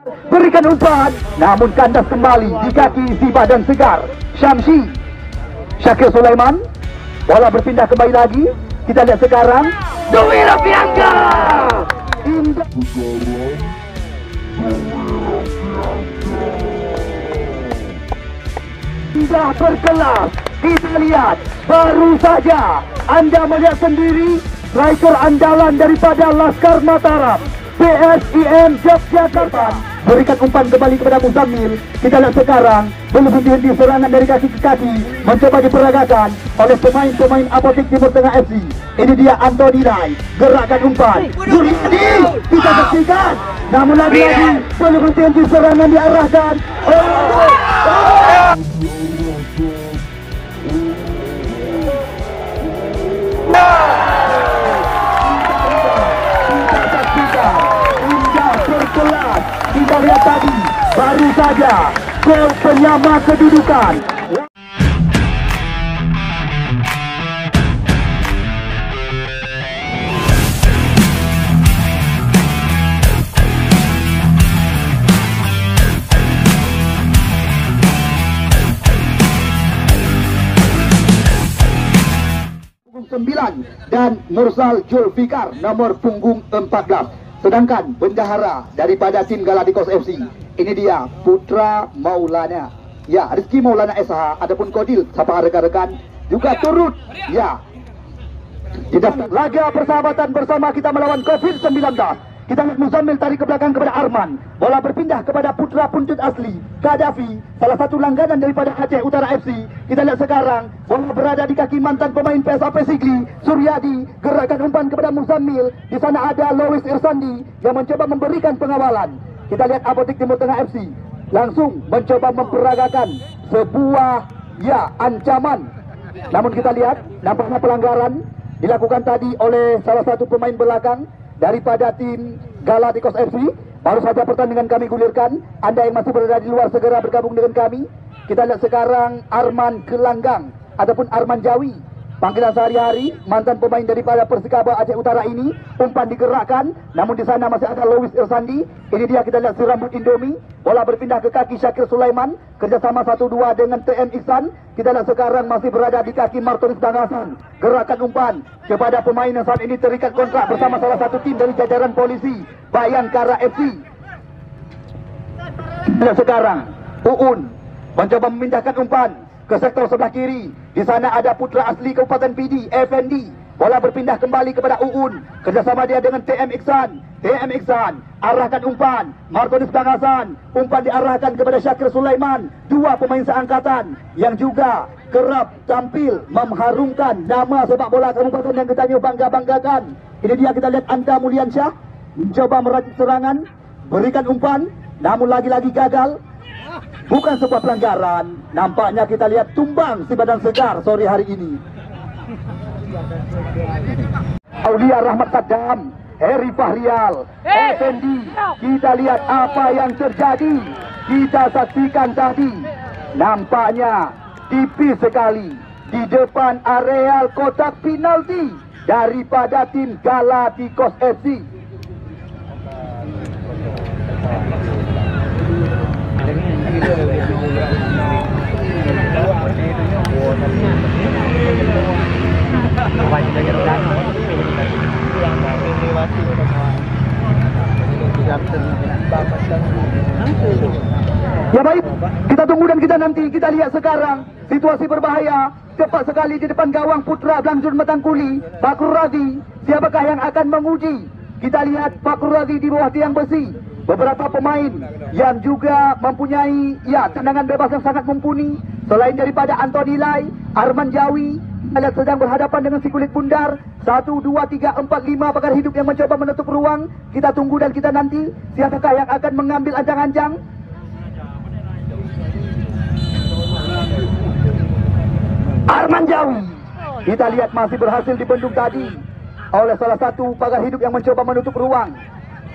Berikan umpan, namun kandas kembali di kaki si badan segar Syamsi. Syakir Sulaiman, bola berpindah kembali lagi. Kita lihat sekarang Dwi Rafianga. Indah berkelas. Kita lihat, baru saja Anda melihat sendiri striker andalan daripada Laskar Mataram, PSIM Yogyakarta. Berikan umpan kembali kepada Muzammil. Kita lihat sekarang, belum henti serangan dari kaki ke kaki, mencoba diperagakan oleh pemain-pemain Apotik Timur Tengah FC. Ini dia Anthony Rai, gerakan umpan Suryadi, kita saksikan. Namun lagi-lagi belum henti serangan diarahkan. Kita lihat tadi, baru saja gol penyama kedudukan. Punggung 9 dan Mursal Julfikar nomor punggung 14. Sedangkan bendahara daripada tim Galacticos FC, ini dia Putra Maulana. Ya, Rizky Maulana SH, adapun Kodil, siapa rekan-rekan juga turut. Ya, tidak laga persahabatan bersama kita melawan COVID-19. Kita lihat Muzammil tarik ke belakang kepada Arman. Bola berpindah kepada Putra Puntut Asli, Kadafi, salah satu langganan daripada Aceh Utara FC. Kita lihat sekarang, bola berada di kaki mantan pemain PSAP Sigli, Suryadi. Gerakan umpan kepada Muzammil. Di sana ada Lois Irsandi yang mencoba memberikan pengawalan. Kita lihat Apotik Timur Tengah FC langsung mencoba memperagakan sebuah ancaman. Namun kita lihat, nampaknya pelanggaran dilakukan tadi oleh salah satu pemain belakang daripada tim Galacticos FC. Baru saja pertandingan kami gulirkan. Anda yang masih berada di luar segera bergabung dengan kami. Kita lihat sekarang Arman Kelanggang ataupun Arman Jawi, panggilan sehari-hari, mantan pemain daripada Persikaba Aceh Utara ini. Umpan digerakkan, namun di sana masih ada Lois Irsandi. Ini dia, kita lihat si rambut Indomie. Bola berpindah ke kaki Syakir Sulaiman, kerjasama 1-2 dengan TM Ihsan. Kita lihat sekarang masih berada di kaki Martonis Dangasan. Gerakan umpan kepada pemain yang saat ini terikat kontrak bersama salah satu tim dari jajaran polisi, Bayangkara FC. Lihat sekarang Uun mencoba memindahkan umpan ke sektor sebelah kiri. Di sana ada Putra Asli Kabupaten PD, Effendi. Bola berpindah kembali kepada Uun, kerjasama dia dengan TM Ihsan. TM Ihsan arahkan umpan, Martonis Dangasan. Umpan diarahkan kepada Syakir Sulaiman, dua pemain seangkatan yang juga kerap tampil mengharumkan nama sepak bola kabupaten yang kita bangga-banggakan. Ini dia, kita lihat Anta Mulyansyah mencoba meracik serangan, berikan umpan, namun lagi-lagi gagal. Bukan sebuah pelanggaran. Nampaknya kita lihat tumbang si badan segar sore hari ini. Aulia Rahmat Saddam, Heri Fahrial, Effendi. Kita lihat apa yang terjadi. Kita saksikan tadi. Nampaknya tipis sekali di depan areal kotak penalti daripada tim Galacticos FC. Ya baik, kita tunggu dan kita nanti. Kita lihat sekarang situasi berbahaya tepat sekali di depan gawang Putra Blangzun Matangkuli, Fakur Razi. Siapakah yang akan menguji? Kita lihat Fakur Razi di bawah tiang besi. Beberapa pemain yang juga mempunyai tendangan bebas yang sangat mumpuni. Selain daripada Anthony Lai, Arman Jawi, kita lihat sedang berhadapan dengan si kulit bundar. 1, 2, 3, 4, 5 pakar hidup yang mencoba menutup ruang. Kita tunggu dan kita nanti. Siapakah yang akan mengambil ancang-ancang? Arman Jawi, kita lihat masih berhasil dibendung tadi oleh salah satu pakar hidup yang mencoba menutup ruang.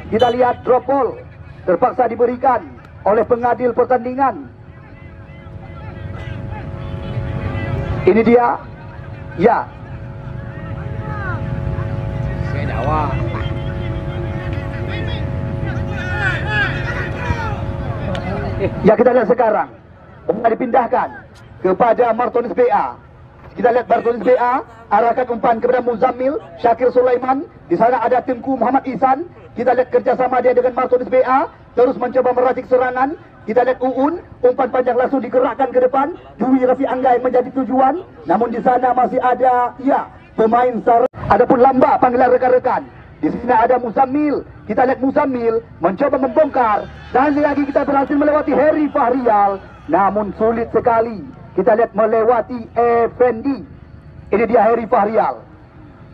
Kita lihat drop ball terpaksa diberikan oleh pengadil pertandingan. Ini dia. Ya. Ya, kita lihat sekarang umpan dipindahkan kepada Martonis BA. Kita lihat Martonis BA arahkan umpan kepada Muzammil Syakir Sulaiman. Di sana ada Tengku Muhammad Ihsan. Kita lihat kerjasama dia dengan Martonis BA, terus mencoba meracik serangan. Kita lihat Uun, umpan panjang langsung digerakkan ke depan. Dwi Rafi Angga yang menjadi tujuan. Namun di sana masih ada pemain Sar. Adapun Lamba panggilan rekan-rekan. Di sini ada Muzammil. Kita lihat Muzammil mencoba membongkar. Dan lagi kita berhasil melewati Heri Fahrial. Namun sulit sekali. Kita lihat melewati Effendi. Ini dia Heri Fahrial.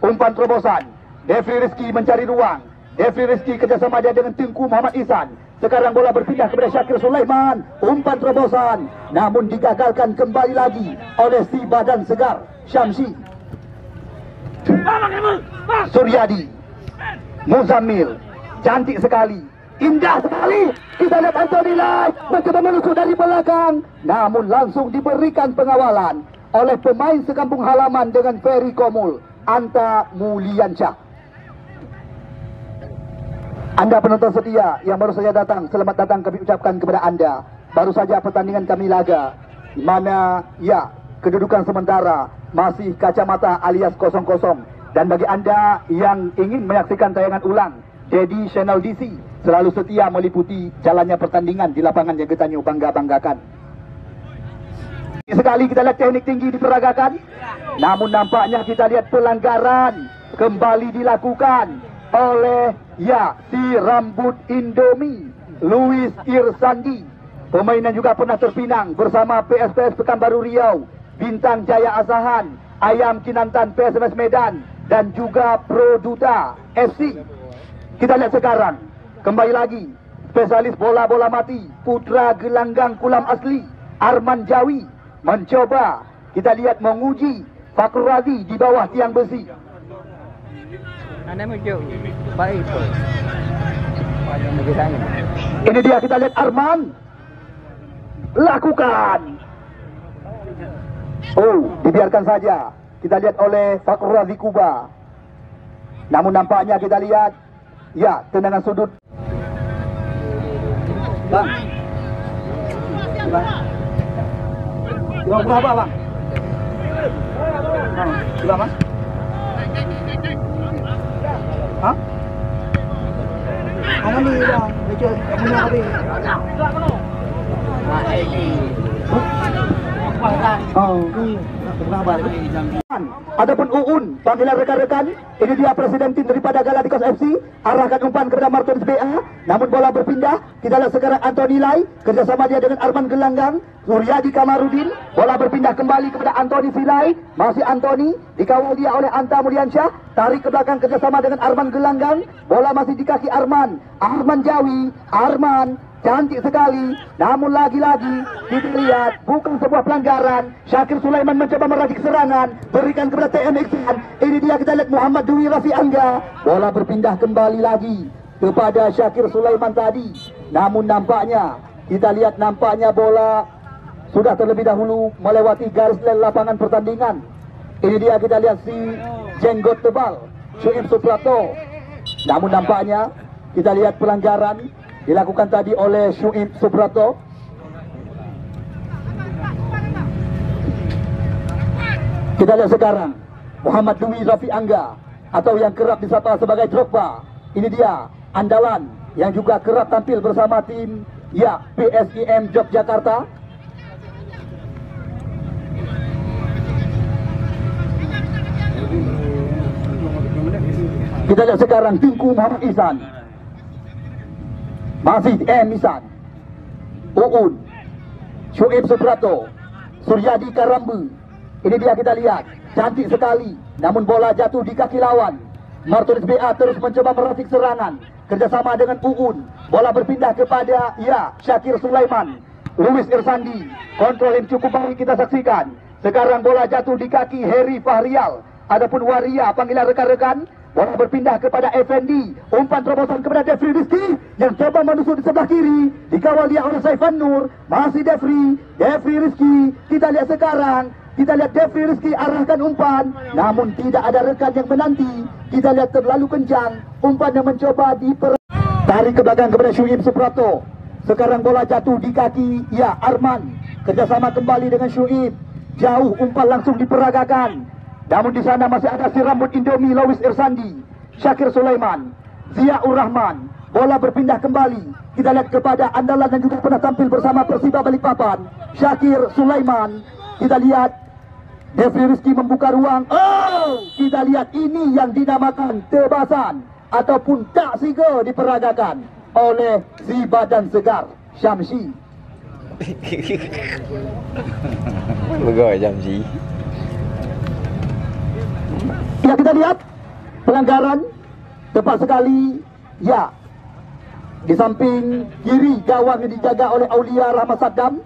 Umpan terobosan. Devri Rizki mencari ruang. Devri Rizki kerjasama dia dengan Tengku Muhammad Ihsan. Sekarang bola berpindah kepada Syakir Sulaiman. Umpan terobosan. Namun digagalkan kembali lagi oleh si badan segar Syamsi. Suryadi. Muzammil. Cantik sekali. Indah sekali. Kita lihat Anthony Lai mencoba menusuk dari belakang. Namun langsung diberikan pengawalan oleh pemain sekampung halaman dengan Ferry Komul, Anta Muliansyah. Anda penonton setia yang baru saja datang, selamat datang kami ucapkan kepada Anda. Baru saja pertandingan kami laga, di mana kedudukan sementara masih kacamata alias 0-0. Dan bagi Anda yang ingin menyaksikan tayangan ulang, Dedi Channel DC selalu setia meliputi jalannya pertandingan di lapangan yang kita bangga-banggakan. Sekali kita lihat teknik tinggi diperagakan, namun nampaknya kita lihat pelanggaran kembali dilakukan oleh si rambut Indomie Luis Irsandi, pemain yang juga pernah terpinang bersama PSPS Pekanbaru Riau, Bintang Jaya Asahan, Ayam Kinantan PSMS Medan, dan juga Produta FC. Kita lihat sekarang kembali lagi spesialis bola-bola mati putra gelanggang Kulam Asli Arman Jawi mencoba, kita lihat menguji Fakrul Razi di bawah tiang besi. Ini dia, kita lihat Arman lakukan. Dibiarkan saja. Kita lihat oleh Fakrul Razi Kuba. Namun nampaknya kita lihat tendangan sudut. Bang. Berapa bang? Berapa bang? Hah? Kamu ni bang, baca punya apa? Adapun Uun, panggilan rekan-rekan, ini dia presiden tim daripada Galacticos FC, arahkan umpan kepada Martonis BA, namun bola berpindah. Kita lihat sekarang Anthony Lai, kerjasama dia dengan Arman Gelanggang, Suryadi Kamarudin, bola berpindah kembali kepada Anthony Silai, masih Anthony, dikawal dia oleh Anta Muliansyah, tarik ke belakang kerjasama dengan Arman Gelanggang, bola masih di kaki Arman Jawi, Arman, cantik sekali, namun lagi-lagi kita lihat bukan sebuah pelanggaran. Syakir Sulaiman mencoba meracik serangan, berikan kepada TM Iksan. Ini dia, kita lihat Muhammad Dwi Rafi Angga, bola berpindah kembali lagi kepada Syakir Sulaiman tadi. Namun nampaknya, kita lihat nampaknya bola sudah terlebih dahulu melewati garis lapangan pertandingan. Ini dia, kita lihat si jenggot tebal Syuib Suprapto. Namun nampaknya kita lihat pelanggaran dilakukan tadi oleh Syuib Suprapto. Kita lihat sekarang Muhammad Dwi Rafi Angga, atau yang kerap disapa sebagai Drogba. Ini dia andalan yang juga kerap tampil bersama tim PSIM Yogyakarta. Kita lihat sekarang Tengku Muhammad Ihsan, masih Ihsan, Uun, Syuib Suprapto, Suryadi Karambu. Ini dia, kita lihat cantik sekali, namun bola jatuh di kaki lawan. Martonis BA terus mencoba meracik serangan, kerjasama dengan Uun, bola berpindah kepada Syakir Sulaiman, Luis Irsandi, kontrol yang cukup baik kita saksikan. Sekarang bola jatuh di kaki Heri Fahrial. Adapun Waria, panggilan rekan-rekan, bola berpindah kepada Effendi, umpan terobosan kepada Devri Rizki yang coba menusuk di sebelah kiri, dikawal dia oleh Saifan Nur, masih Devri Rizki. Kita lihat sekarang, kita lihat Devri Rizki arahkan umpan, namun tidak ada rekan yang menanti. Kita lihat terlalu kencang, umpan yang mencoba tarik ke belakang kepada Syuib Suprapto. Sekarang bola jatuh di kaki, ya, Arman. Kerjasama kembali dengan Syuib. Jauh, umpan langsung diperagakan. Namun di sana masih ada si rambut Indomie, Lowis Irsandi, Syakir Sulaiman, Ziaur Rahman. Bola berpindah kembali. Kita lihat kepada andalan dan juga pernah tampil bersama Persiba Balikpapan, Syakir Sulaiman. Kita lihat Devri Rizky membuka ruang. Oh, kita lihat ini yang dinamakan tebasan ataupun tak siga diperagakan oleh si badan segar Syamsi. Begoy Syamsi. Ya, kita lihat pelanggaran tepat sekali. Ya, di samping kiri gawang yang dijaga oleh Aulia Rahmat Saddam.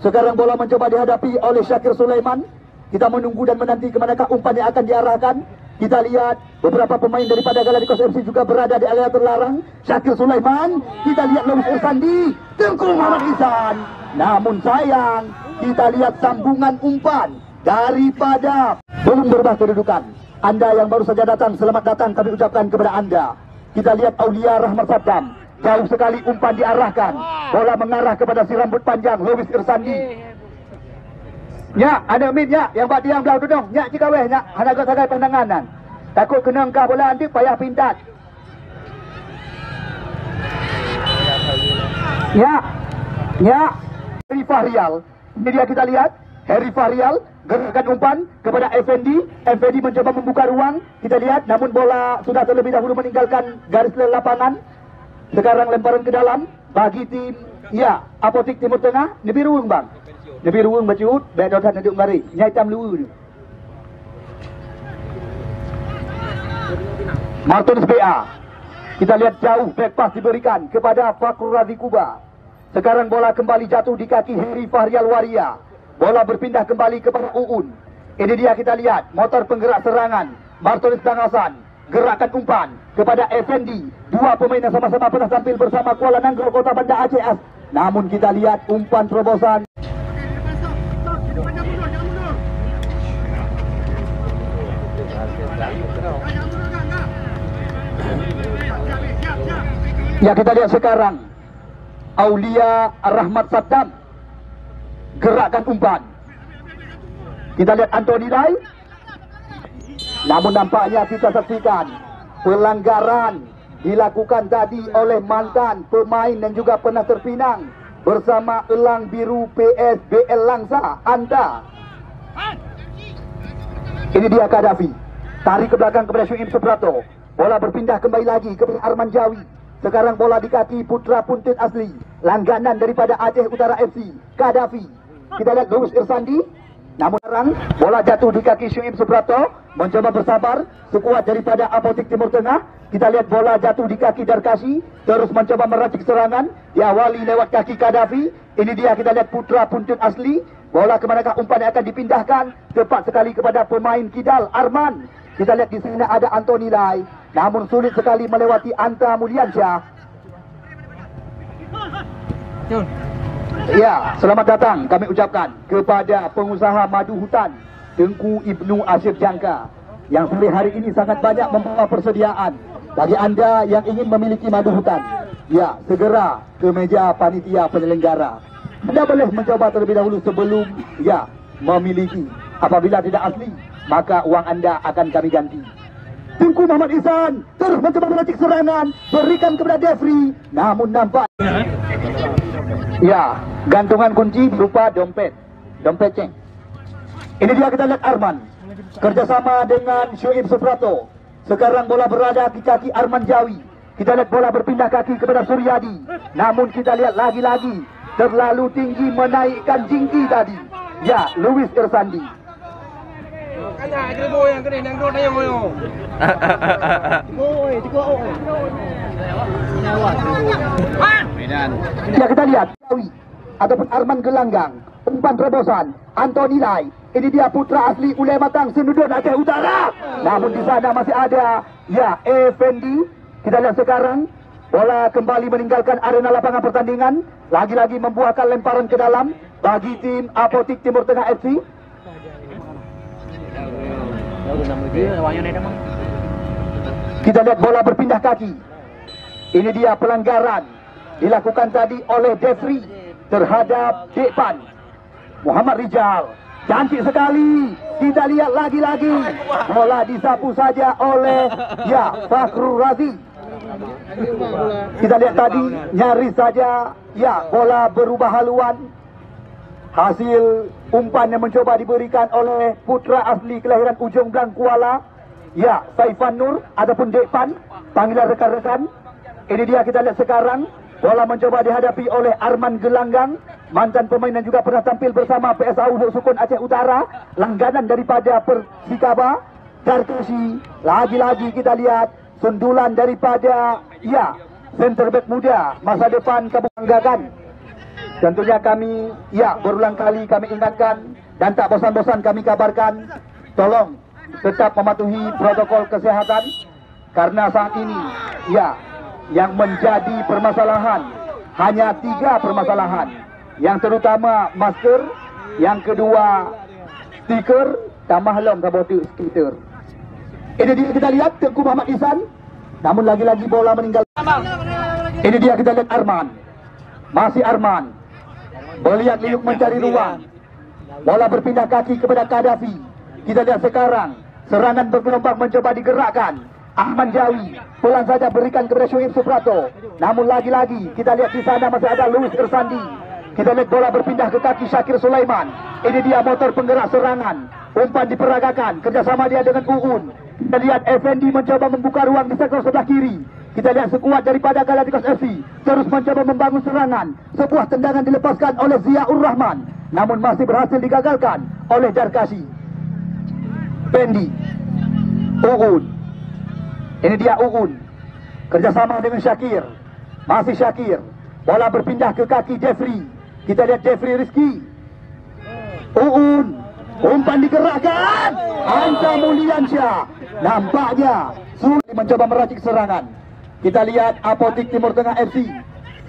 Sekarang bola mencoba dihadapi oleh Syakir Sulaiman. Kita menunggu dan menanti ke manakah umpan yang akan diarahkan. Kita lihat beberapa pemain daripada Galacticos FC juga berada di area terlarang. Syakir Sulaiman, kita lihat Lowis Irsandi, Tengku Muhammad Ihsan. Namun sayang, kita lihat sambungan umpan daripada belum berubah kedudukan. Anda yang baru saja datang, selamat datang kami ucapkan kepada Anda. Kita lihat Aulia Rahmat Saddam, jauh sekali umpan diarahkan. Bola mengarah kepada si rambut panjang Lowis Irsandi. Ya, ada min ya, yang buat diam belau tudung. Ya, jika weh, ya, ada agak-agak pandanganan. Takut kena engkau bola nanti payah pindat. Ya, Harry Fahrial. Ini dia kita lihat, Harry Fahrial gerakan umpan kepada Effendi. Effendi mencoba membuka ruang. Kita lihat, namun bola sudah terlebih dahulu meninggalkan garis lapangan. Sekarang lemparan ke dalam bagi tim, ya, Apotik Timur Tengah. Ini biru bang. Lebih ruang bacut, baik dotan duduk mari. Nyai tam lu. Martinus BA. Kita lihat jauh back pass diberikan kepada Fakrul Razi Kuba. Sekarang bola kembali jatuh di kaki Harry Fahrial Waria. Bola berpindah kembali kepada Uun. Ini dia kita lihat motor penggerak serangan Martinus Dangasan. Gerakan umpan kepada Effendi. Dua pemain yang sama-sama pernah tampil bersama Kuala Nanggro Kota Banda Aceh. Namun kita lihat umpan terobosan. Ya, kita lihat sekarang Aulia Rahmat Saddam gerakan umpan. Kita lihat Anthony Lai. Namun nampaknya kita saksikan pelanggaran dilakukan tadi oleh mantan pemain dan juga pernah terpinang bersama Elang Biru PSBL Langsa Anta. Ini dia Kadafi. Tarik ke belakang kepada Syuib Suprato. Bola berpindah kembali lagi kepada Arman Jawi. Sekarang bola di kaki Putra Puntit Asli, langganan daripada Aceh Utara FC, Kadafi. Kita lihat Lowis Irsandi. Namun sekarang bola jatuh di kaki Syuib Suprato. Mencoba bersabar sekuat daripada Apotik Timur Tengah. Kita lihat bola jatuh di kaki Darkasi. Terus mencoba meracik serangan. Diawali lewat kaki Kadafi. Ini dia kita lihat Putra Puntit Asli. Bola kemanakah umpan yang akan dipindahkan? Tepat sekali kepada pemain kidal Arman. Kita lihat di sini ada Anthony Lai. Namun sulit sekali melewati Anta Muliansyah. Ya, selamat datang kami ucapkan kepada pengusaha madu hutan Tengku Ibnu Asyif Jangka yang sore hari ini sangat banyak membawa persediaan bagi anda yang ingin memiliki madu hutan. Ya, segera ke meja panitia penyelenggara. Anda boleh mencoba terlebih dahulu sebelum ya memiliki. Apabila tidak asli, maka uang anda akan kami ganti. Tengku Muhammad Ihsan terus mencoba meracik serangan, berikan kepada Devri, namun nampak ya, gantungan kunci berupa dompet ceng. Ini dia kita lihat Arman kerjasama dengan Syuib Suprato. Sekarang bola berada di kaki Arman Jawi. Kita lihat bola berpindah kaki kepada Suryadi. Namun kita lihat lagi-lagi terlalu tinggi menaikkan jinggi tadi. Ya, Lowis Irsandi. Ya, kita lihat Jawi ataupun Arman Gelanggang, umpan terobosan Anthony Lai. Ini dia Putra Asli Ulai Matang Senudun Aceh Utara. Namun di sana masih ada ya Effendi. Kita lihat sekarang bola kembali meninggalkan arena lapangan pertandingan. Lagi-lagi membuahkan lemparan ke dalam bagi tim Apotik Timur Tengah FC. Kita lihat bola berpindah kaki. Ini dia pelanggaran dilakukan tadi oleh Jeffrey terhadap Dekpan. Muhammad Rijal, cantik sekali. Kita lihat lagi-lagi, bola disapu saja oleh Fakhrul Razi. Kita lihat tadi nyaris saja bola berubah haluan. Hasil umpan yang mencoba diberikan oleh putra asli kelahiran Ujung Blang Kuala, Saifan Nur ataupun Dekpan, panggilan rekan-rekan. Ini dia, kita lihat sekarang bola mencoba dihadapi oleh Arman Gelanggang, mantan pemain yang juga pernah tampil bersama PSAU Huk Sukun Aceh Utara, langganan daripada Persikaba. Darkashi, lagi-lagi kita lihat sundulan daripada center back muda masa depan Kabanggakan. Tentunya kami berulang kali kami ingatkan dan tak bosan-bosan kami kabarkan, tolong tetap mematuhi protokol kesehatan, karena saat ini yang menjadi permasalahan hanya 3 permasalahan. Yang terutama masker, yang kedua stiker, tambah lom kabotu stiker. Ini dia, kita lihat Tengku Muhammad Ihsan, namun lagi-lagi bola meninggal. Ini dia, kita lihat Arman, masih Arman melihat Liuk mencari ruang, bola berpindah kaki kepada Kadafi. Kita lihat sekarang serangan bergelombang mencoba digerakkan. Ahmad Jawi pelan saja berikan kepada Syuib Suprato, namun lagi-lagi kita lihat di sana masih ada Louis Irsandi. Kita lihat bola berpindah ke kaki Syakir Sulaiman. Ini dia motor penggerak serangan, umpan diperagakan, kerjasama dia dengan Uun. Kita lihat Effendi mencoba membuka ruang di sektor sebelah kiri. Kita lihat sekuat daripada Galacticos FC terus mencoba membangun serangan. Sebuah tendangan dilepaskan oleh Ziaur Rahman, namun masih berhasil digagalkan oleh Darkashi. Pendi, Uun. Ini dia Uun, kerjasama dengan Syakir. Masih Syakir, bola berpindah ke kaki Jeffrey. Kita lihat Jeffrey Rizky. Uun, umpan digerakkan. Anta Muliansyah, nampaknya sulit mencoba meracik serangan. Kita lihat Apotik Timur Tengah FC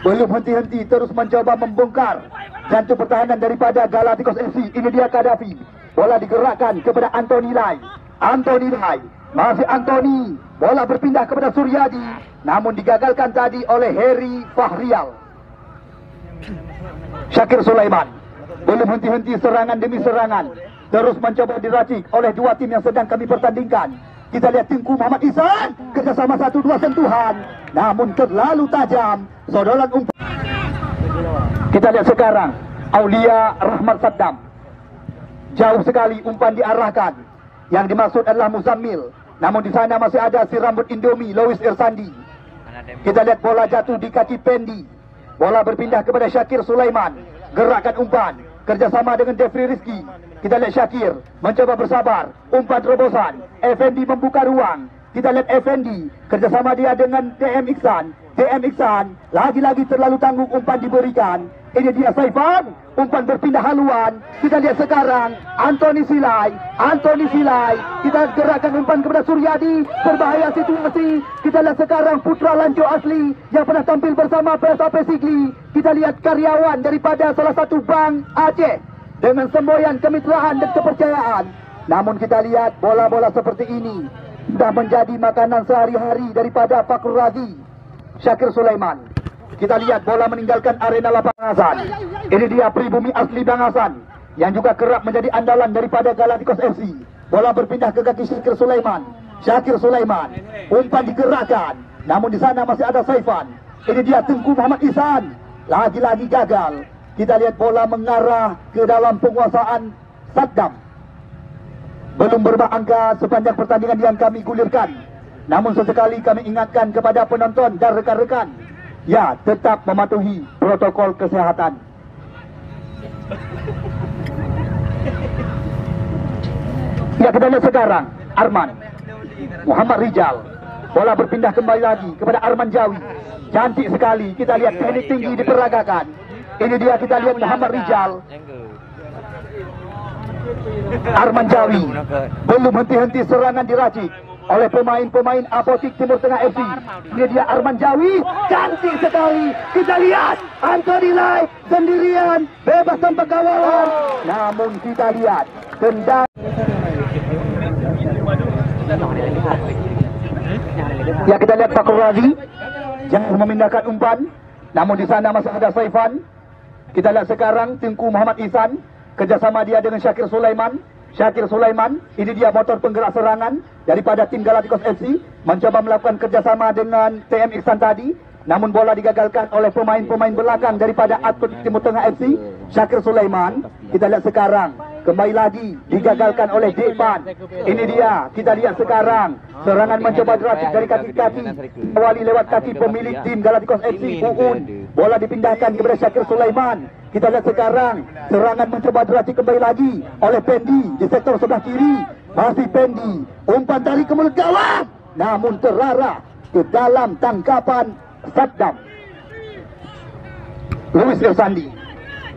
belum henti-henti terus mencoba membongkar jantung pertahanan daripada Galacticos FC. Ini dia Kadafi, bola digerakkan kepada Anthony Lai. Anthony Lai, masih Anthony, bola berpindah kepada Suryadi, namun digagalkan tadi oleh Heri Fahrial. Syakir Sulaiman belum henti-henti serangan demi serangan terus mencoba diracik oleh 2 tim yang sedang kami pertandingkan. Kita lihat Tengku Muhammad Ihsan, kerjasama 1-2 sentuhan, namun terlalu tajam, sodoran umpan. Kita lihat sekarang Aulia Rahmat Saddam, jauh sekali umpan diarahkan. Yang dimaksud adalah Muzammil, namun di sana masih ada si rambut Indomie Louis Irsandi. Kita lihat bola jatuh di kaki Pendi, bola berpindah kepada Syakir Sulaiman, gerakan umpan kerjasama dengan Jeffrey Rizky. Kita lihat Syakir mencoba bersabar, umpan terobosan, Effendi membuka ruang. Kita lihat Effendi, kerjasama dia dengan DM Iksan. DM Iksan, lagi-lagi terlalu tanggung umpan diberikan. Ini dia Saifan, umpan berpindah haluan. Kita lihat sekarang Anthony Silai. Anthony Silai, kita gerakkan umpan kepada Suryadi, berbahaya situasi. Kita lihat sekarang putra Lanco asli yang pernah tampil bersama PSAP Sigli. Kita lihat karyawan daripada salah satu bank Aceh dengan semboyan kemitraan dan kepercayaan. Namun kita lihat bola-bola seperti ini sudah menjadi makanan sehari-hari daripada Fakhrul Razi, Syakir Sulaiman. Kita lihat bola meninggalkan arena lapangan. Ini dia pribumi asli Bangasan yang juga kerap menjadi andalan daripada Galacticos FC. Bola berpindah ke kaki Syakir Sulaiman. Syakir Sulaiman, umpan digerakkan, namun di sana masih ada Saifan. Ini dia Tengku Muhammad Ihsan, lagi-lagi gagal. Kita lihat bola mengarah ke dalam penguasaan Saddam. Belum berubah angka sepanjang pertandingan yang kami gulirkan. Namun sesekali kami ingatkan kepada penonton dan rekan-rekan, tetap mematuhi protokol kesehatan. Kita lihat sekarang Arman, Muhammad Rijal, bola berpindah kembali lagi kepada Arman Jawi. Cantik sekali, kita lihat teknik tinggi diperagakan. Ini dia, kita lihat Muhammad Rijal, Arman Jawi, belum henti-henti serangan diracik oleh pemain-pemain Apotik Timur Tengah FC. Ini dia Arman Jawi, cantik sekali. Kita lihat Anthony Lai sendirian, bebas tanpa kawalan. Namun kita lihat tendang. Kita lihat Fakhrul Razi jangan memindahkan umpan. Namun di sana masih ada Saifan. Kita lihat sekarang Tengku Muhammad Ihsan, kerjasama dia dengan Syakir Sulaiman. Syakir Sulaiman, ini dia motor penggerak serangan daripada tim Galacticos FC, mencoba melakukan kerjasama dengan TM Ihsan tadi. Namun bola digagalkan oleh pemain-pemain belakang daripada Atletik Timur Tengah FC, Syakir Sulaiman. Kita lihat sekarang, kembali lagi digagalkan oleh Depan. Ini dia, kita lihat sekarang, serangan mencoba diracik dari kaki-kaki, awali lewat kaki pemilik tim Galacticos FC, Uun. Bola dipindahkan kepada Syakir Sulaiman. Kita lihat sekarang, serangan mencoba diracik kembali lagi oleh Pendi di sektor sebelah kiri. Masih Pendi, umpan dari ke mulut gawang, namun terarah ke dalam tangkapan Saddam. Luis Irsandi.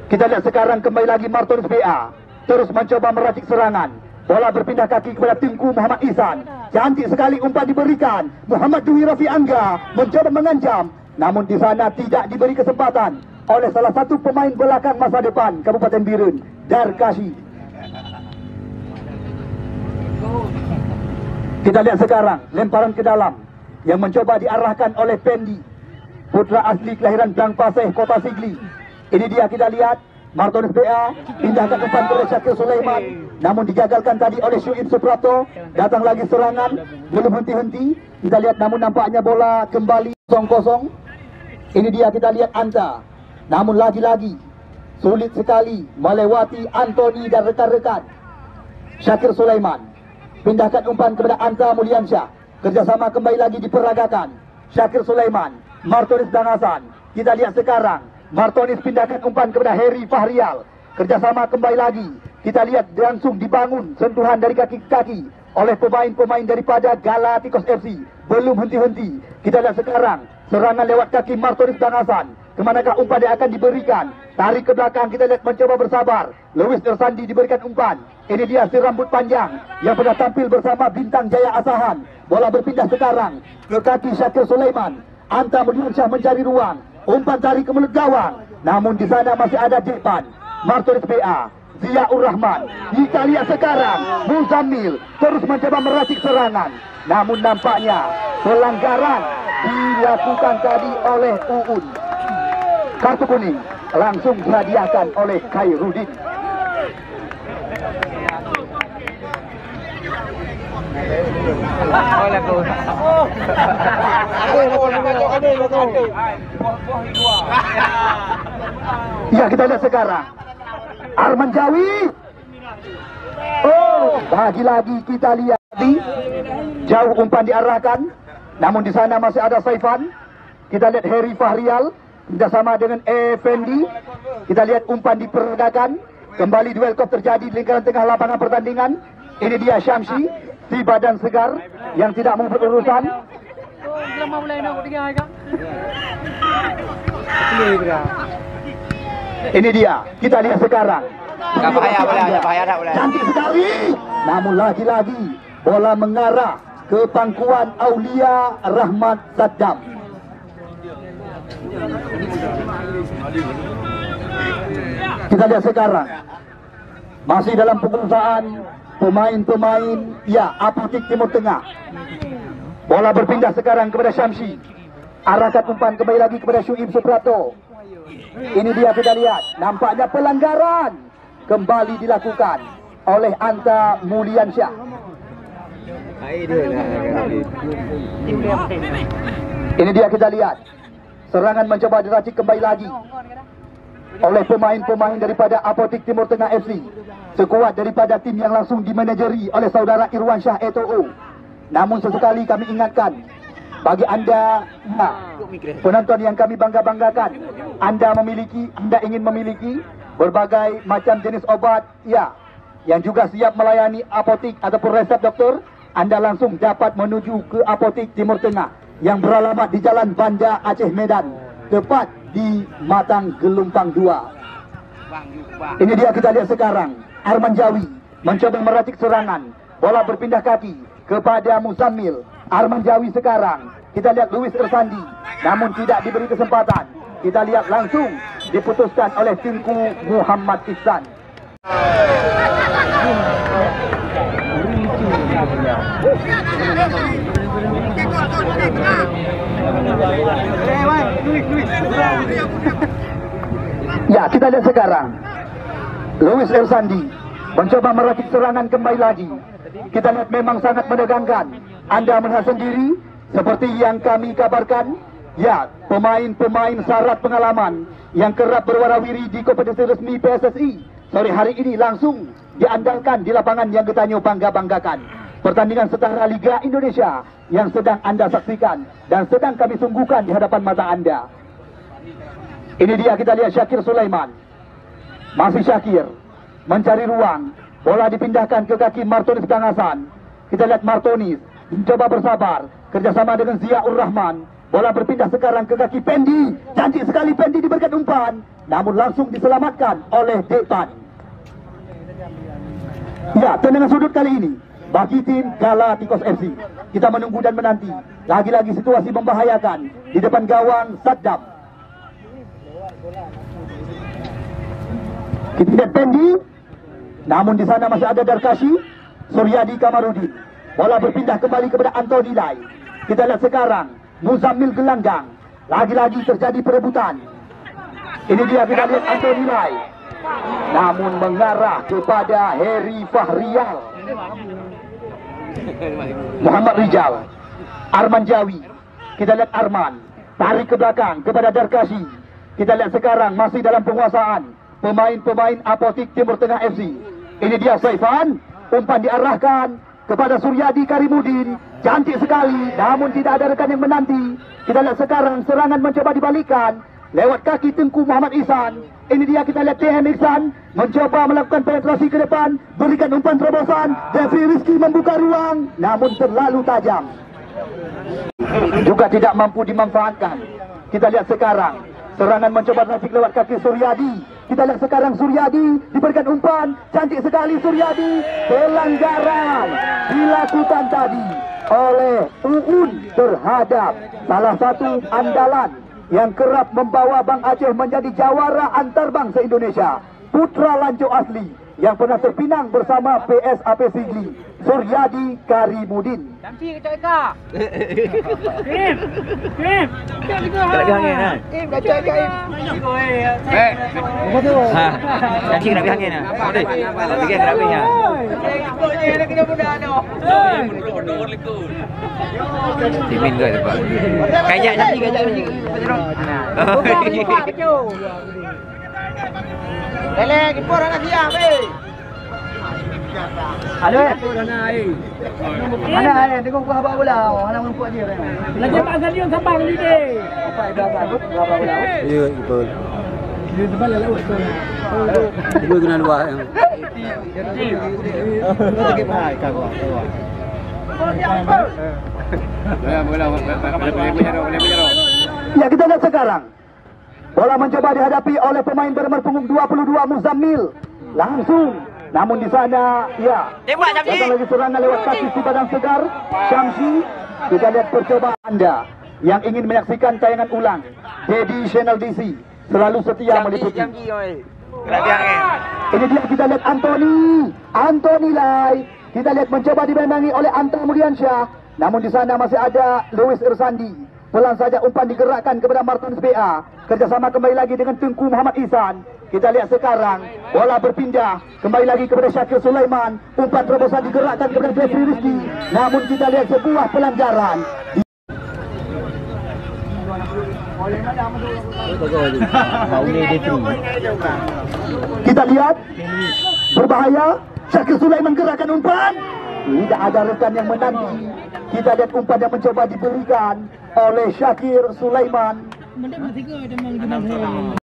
Kita lihat sekarang kembali lagi Martonis BA terus mencoba meracik serangan. Bola berpindah kaki kepada Tengku Muhammad Ihsan. Cantik sekali umpan diberikan. Muhammad Dwi Rafi Angga mencoba mengancam, namun di sana tidak diberi kesempatan oleh salah satu pemain belakang masa depan Kabupaten Birun, Darkashi. Kita lihat sekarang lemparan ke dalam yang mencoba diarahkan oleh Pendi, putra asli kelahiran Blang Paseh, Kota Sigli. Ini dia, kita lihat Martonis BA pindahkan umpan ke Syakir Sulaiman, namun digagalkan tadi oleh Syuib Suprapto. Datang lagi serangan, belum henti-henti. Kita lihat, namun nampaknya bola kembali 0-0. Ini dia, kita lihat Anta, namun lagi-lagi sulit sekali melewati Antoni dan rekan-rekan. Syakir Sulaiman pindahkan umpan kepada Anta Mulyansyah. Kerjasama kembali lagi diperagakan. Syakir Sulaiman, Martonis dan Hasan. Kita lihat sekarang, Martonis pindahkan umpan kepada Heri Fahrial. Kerjasama kembali lagi. Kita lihat langsung dibangun sentuhan dari kaki ke kaki oleh pemain-pemain daripada Galacticos FC. Belum henti-henti. Kita lihat sekarang, serangan lewat kaki Martonis dan Hasan. Kemanakah umpan yang akan diberikan? Tarik ke belakang, kita lihat mencoba bersabar. Luis Irsandi diberikan umpan. Ini dia si rambut panjang yang pernah tampil bersama Bintang Jaya Asahan. Bola berpindah sekarang ke kaki Syakir Sulaiman. Anta Mulyansyah mencari ruang. Umpan tarik ke mulut gawang. Namun di sana masih ada Depan, Martonis BA, Ziaur Rahman. Kita lihat sekarang, Muzammil terus mencoba meracik serangan. Namun nampaknya pelanggaran dilakukan tadi oleh Uun. Kartu kuning langsung dihadiahkan oleh Khairuddin. Ya, kita lihat sekarang Arman Jawi. Oh, lagi-lagi kita lihat jauh umpan diarahkan, namun di sana masih ada Saifan. Kita lihat Heri Fahrial bersama dengan Effendi. Kita lihat umpan diperagakan. Kembali duel kop terjadi di lingkaran tengah lapangan pertandingan. Ini dia Syamsi, si badan segar yang tidak mau berurusan. Ini dia, kita lihat sekarang. Cantik sekali. Namun lagi-lagi bola mengarah ke pangkuan Aulia Rahmat Saddam. Kita lihat sekarang masih dalam pengurusan pemain-pemain Atletik Timur Tengah. Bola berpindah sekarang kepada Syamsi. Arahkan umpan kembali lagi kepada Syuib Suprapto. Ini dia, kita lihat nampaknya pelanggaran kembali dilakukan oleh Anta Mulyansyah. Ini dia, kita lihat serangan mencoba diracik kembali lagi oleh pemain-pemain daripada Atletik Timur Tengah FC, sekuat daripada tim yang langsung dimanajeri oleh saudara Irwan Shah Eto'o. Namun sesekali kami ingatkan bagi anda penonton yang kami bangga-banggakan, anda ingin memiliki berbagai macam jenis obat yang juga siap melayani apotik ataupun resep doktor, anda langsung dapat menuju ke Atletik Timur Tengah yang beralamat di Jalan Banda Aceh Medan, tepat di Matang Gelumpang 2. Ini dia, kita lihat sekarang Arman Jawi mencoba meracik serangan. Bola berpindah kaki kepada Muzammil. Arman Jawi sekarang, kita lihat Luis Irsandi, namun tidak diberi kesempatan. Kita lihat langsung diputuskan oleh Tengku Muhammad Ihsan. Ya, kita lihat sekarang Luis Ersandi mencoba merakit serangan kembali lagi. Kita lihat memang sangat menegangkan. Anda melihat sendiri seperti yang kami kabarkan. Ya, pemain-pemain syarat pengalaman yang kerap berwarawiri di kompetisi resmi PSSI sore hari ini langsung diandalkan di lapangan yang Getanyo bangga-banggakan. Pertandingan setara Liga Indonesia yang sedang Anda saksikan dan sedang kami sungguhkan di hadapan mata Anda. Ini dia, kita lihat Syakir Sulaiman. Masih Syakir mencari ruang. Bola dipindahkan ke kaki Martonis Kangasan. Kita lihat Martonis mencoba bersabar kerjasama dengan Ziaur Rahman. Bola berpindah sekarang ke kaki Pendi. Cantik sekali Pendi diberikan umpan, namun langsung diselamatkan oleh Depan. Ya, tendangan sudut kali ini bagi tim Galacticos FC. Kita menunggu dan menanti. Lagi-lagi situasi membahayakan di depan gawang Saddam. Kita lihat Pendi, namun di sana masih ada Darkashi, Suryadi Kamarudin. Bola berpindah kembali kepada Antoni Lai. Kita lihat sekarang Muzammil Gelanggang. Lagi-lagi terjadi perebutan. Ini dia, kita lihat Antoni Lai, namun mengarah kepada Heri Fahrial. Muhammad Rijal, Arman Jawi. Kita lihat Arman tarik ke belakang kepada Darkashi. Kita lihat sekarang masih dalam penguasaan pemain-pemain Apotik Timur Tengah FC. Ini dia Saifan, umpan diarahkan kepada Suryadi Karimudin. Cantik sekali, namun tidak ada rekan yang menanti. Kita lihat sekarang serangan mencoba dibalikan lewat kaki Tengku Muhammad Ihsan. Ini dia, kita lihat TM Ihsan mencoba melakukan penetrasi ke depan, berikan umpan terobosan. Jeffrey Rizky membuka ruang, namun terlalu tajam, juga tidak mampu dimanfaatkan. Kita lihat sekarang serangan mencoba trafik lewat kaki Suryadi. Kita lihat sekarang Suryadi diberikan umpan. Cantik sekali Suryadi. Pelanggaran dilakukan tadi oleh Uun terhadap salah satu andalan yang kerap membawa Bang Aceh menjadi jawara antarbang se-Indonesia, putra Lanco asli yang pernah terpinang bersama PSAP Sigli, Suryadi Karimudin. Cantik kecak Eka. Kim. Lagi angin kan? Kim kecak Eka. Apa tu? Cantik nak pergi angin ah. Boleh. Lagi nak pergi ah. Apa je nak kena muda tu. Timin tu tempat. Kajak cantik. Buka tu. Lele kipur anak siap Halo. Mana ada tengok gua habaq bola. Mana mampu dia. Lagi Pak Galion sambang ni deh. Apa belakang tu? Habaq bola. Ya, betul. Dia sebal laut tu. Dua kena luar. Kau tak kepahai kau. Ya, kita lihat sekarang bola mencoba dihadapi oleh pemain bernomor punggung 22 Muzammil. Langsung, namun di sana ya datang lagi serangan lewat kaki si badan segar Syamsi. Kita lihat percobaan Anda yang ingin menyaksikan tayangan ulang. Dedi Channel DC selalu setia meliputi. Ini dia, kita lihat Antoni Lai. Kita lihat mencoba dimenangi oleh Anta Muliansyah, namun di sana masih ada Luis Ersandi. Pelan saja umpan digerakkan kepada Martinus BA. Kerjasama kembali lagi dengan Tengku Muhammad Ihsan. Kita lihat sekarang bola berpindah kembali lagi kepada Syakir Sulaiman. Umpan terobosan digerakkan kepada Jeffrey Rizky, namun kita lihat sebuah pelanggaran. Kita lihat berbahaya. Syakir Sulaiman gerakkan umpan, tidak ada rekan yang menanti. Kita lihat umpan yang mencoba diberikan oleh Syakir Sulaiman.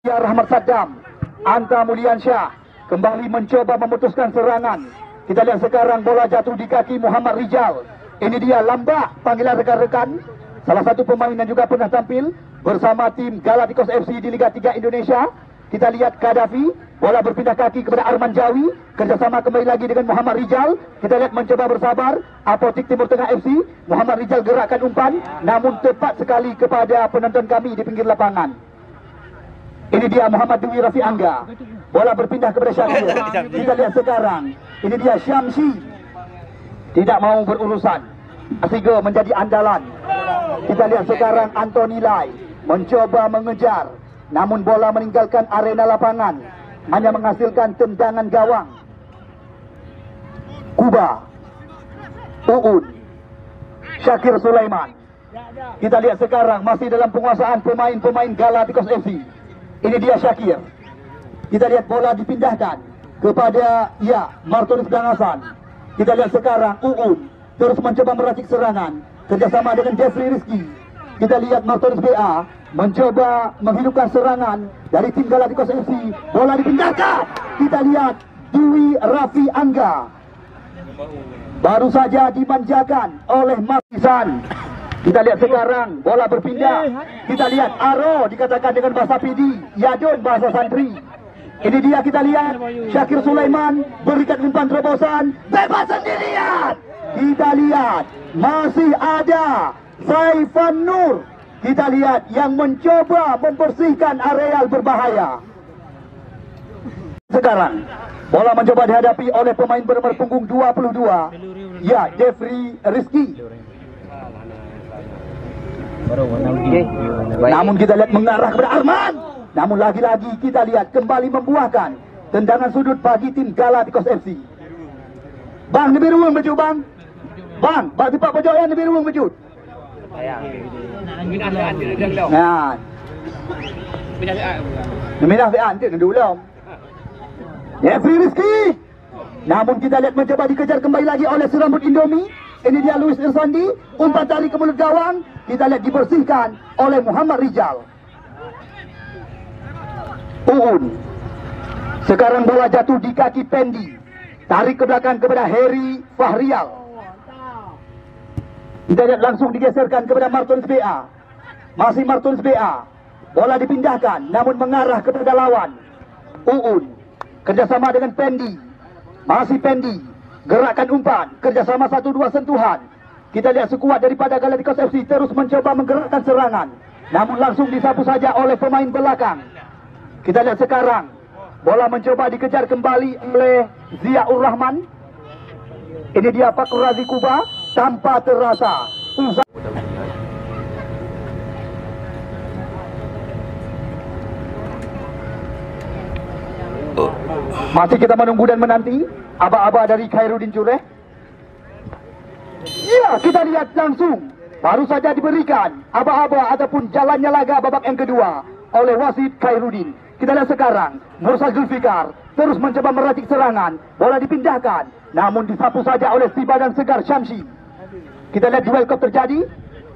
Ya, Rahmat Saddam, Anta Muliansyah kembali mencoba memutuskan serangan. Kita lihat sekarang bola jatuh di kaki Muhammad Rijal. Ini dia Lambak, panggilan rekan-rekan. Salah satu pemain yang juga pernah tampil bersama tim Galacticos FC di Liga 3 Indonesia. Kita lihat Kadafi, bola berpindah kaki kepada Arman Jawi. Kerjasama kembali lagi dengan Muhammad Rijal. Kita lihat mencoba bersabar Apotik Timur Tengah FC. Muhammad Rijal gerakkan umpan, namun tepat sekali kepada penonton kami di pinggir lapangan. Ini dia Muhammad Dwi Rafi Angga. Bola berpindah kepada Syakir. Kita lihat sekarang, ini dia Syamsi, tidak mau berurusan. Asigo menjadi andalan. Kita lihat sekarang Anthony Lai mencoba mengejar, namun bola meninggalkan arena lapangan, hanya menghasilkan tendangan gawang. Kuba, Uun, Syakir Sulaiman. Kita lihat sekarang masih dalam penguasaan pemain-pemain Galacticos FC. Ini dia Syakir. Kita lihat bola dipindahkan kepada Martonis Dangasan. Kita lihat sekarang Uun terus mencoba meracik serangan kerjasama dengan Jeffrey Rizky. Kita lihat Martonis BA mencoba menghidupkan serangan dari tim Galacticos FC. Bola dipindahkan. Kita lihat Dwi Raffi Angga baru saja dimanjakan oleh Makisan. Kita lihat sekarang bola berpindah. Kita lihat Aro dikatakan dengan bahasa PD, Yadon bahasa santri. Ini dia, kita lihat Syakir Sulaiman berikan umpan terobosan, bebas sendirian. Kita lihat masih ada Saifan Nur. Kita lihat yang mencoba membersihkan areal berbahaya. Sekarang bola mencoba dihadapi oleh pemain bernomor punggung 22, Jeffrey Rizky. Namun kita lihat mengarah kepada Arman. Namun lagi-lagi kita lihat kembali membuahkan tendangan sudut bagi tim Galacticos FC. Bang, lebih ruang baju bang. Bang, bagi Pak Pojok yang lebih ruang baju. Nah, Minah fi'an tu dulu. Jeffrey Rizky. Namun kita lihat mencoba dikejar kembali lagi oleh si rambut Indomie. Ini dia Luis Irsandi. Umpan tarik ke mulut gawang. Kita lihat dibersihkan oleh Muhammad Rijal. Uun. Sekarang bola jatuh di kaki Pendi. Tarik ke belakang kepada Heri Fahrial. Kita lihat langsung digeserkan kepada Martonis BA. Masih Martonis BA. Bola dipindahkan namun mengarah kepada lawan. Uun. Kerjasama dengan Pendi. Masih Pendi. Gerakan umpan. Kerjasama 1-2 sentuhan. Kita lihat sekuat daripada Galacticos FC terus mencoba menggerakkan serangan. Namun langsung disapu saja oleh pemain belakang. Kita lihat sekarang. Bola mencoba dikejar kembali oleh Ziaur Rahman. Ini dia Pak Razi Kuba. Tanpa terasa. Masih kita menunggu dan menanti aba-aba dari Khairuddin Cureh. Ya, kita lihat langsung. Baru saja diberikan aba-aba ataupun jalannya laga babak yang kedua oleh wasit Khairuddin. Kita lihat sekarang Mursal Zulfikar terus mencoba meracik serangan. Bola dipindahkan namun disapu saja oleh si badan segar Syamsi. Kita lihat duel kop terjadi.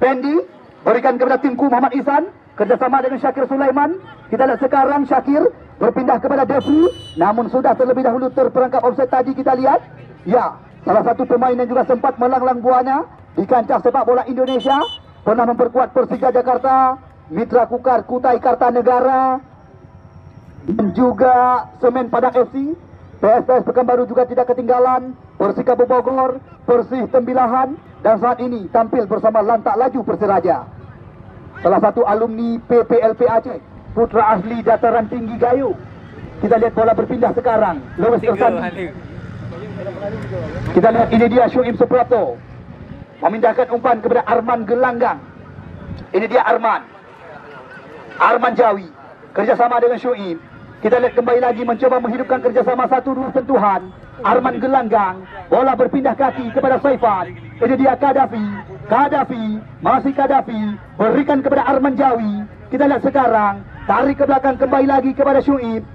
Pendi berikan kepada timku Muhammad Ihsan kerjasama dengan Syakir Sulaiman. Kita lihat sekarang Syakir berpindah kepada Devi, namun sudah terlebih dahulu terperangkap offside tadi. Kita lihat, salah satu pemain yang juga sempat melanglang buahnya di kancah sepak bola Indonesia, pernah memperkuat Persija Jakarta, Mitra Kukar Kutai Kartanegara, dan juga Semen Padang FC. PSPS Pekanbaru juga tidak ketinggalan, Persikabo Bogor, Persih Tembilahan, dan saat ini tampil bersama Lantak Laju Persiraja. Salah satu alumni PPLP Aceh, putra asli dataran tinggi Gayo. Kita lihat bola berpindah sekarang. Lewis Irsandi. Kita lihat ini dia Syuib Suprapto memindahkan umpan kepada Arman Gelanggang. Ini dia Arman Jawi kerjasama dengan Syuib. Kita lihat kembali lagi mencoba menghidupkan kerjasama 1-2 sentuhan. Arman Gelanggang. Bola berpindah kaki kepada Saifan. Ini dia Kadafi. Masih Kadafi. Berikan kepada Arman Jawi. Kita lihat sekarang. Tarik ke belakang kembali lagi kepada Syuib.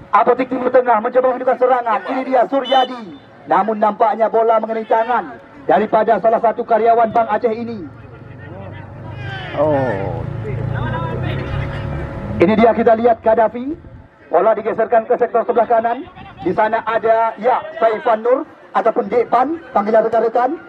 Apotik Timur Tengah mencoba menghidupkan serangan. Ini dia Suryadi. Namun nampaknya bola mengenai tangan daripada salah satu karyawan Bank Aceh ini. Ini dia, kita lihat Kadafi. Bola digeserkan ke sektor sebelah kanan. Di sana ada Saifan Nur ataupun Depan, panggilan rekan-rekan.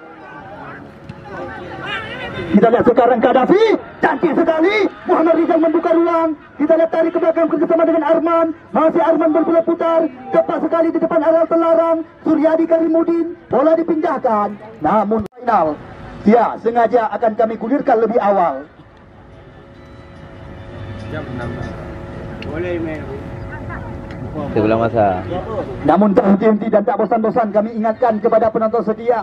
Kita lihat sekarang Kadafi, cantik sekali. Muhammad Rizal membuka ruang. Kita lihat tarik ke belakang bersama dengan Arman. Masih Arman berputar putar. Tepat sekali di depan areal terlarang. Suryadi Karimuddin. Bola dipindahkan. Namun final, sengaja akan kami gulirkan lebih awal. Boleh main. Sebelum masa. Namun tak henti-henti dan tak bosan-bosan kami ingatkan kepada penonton setia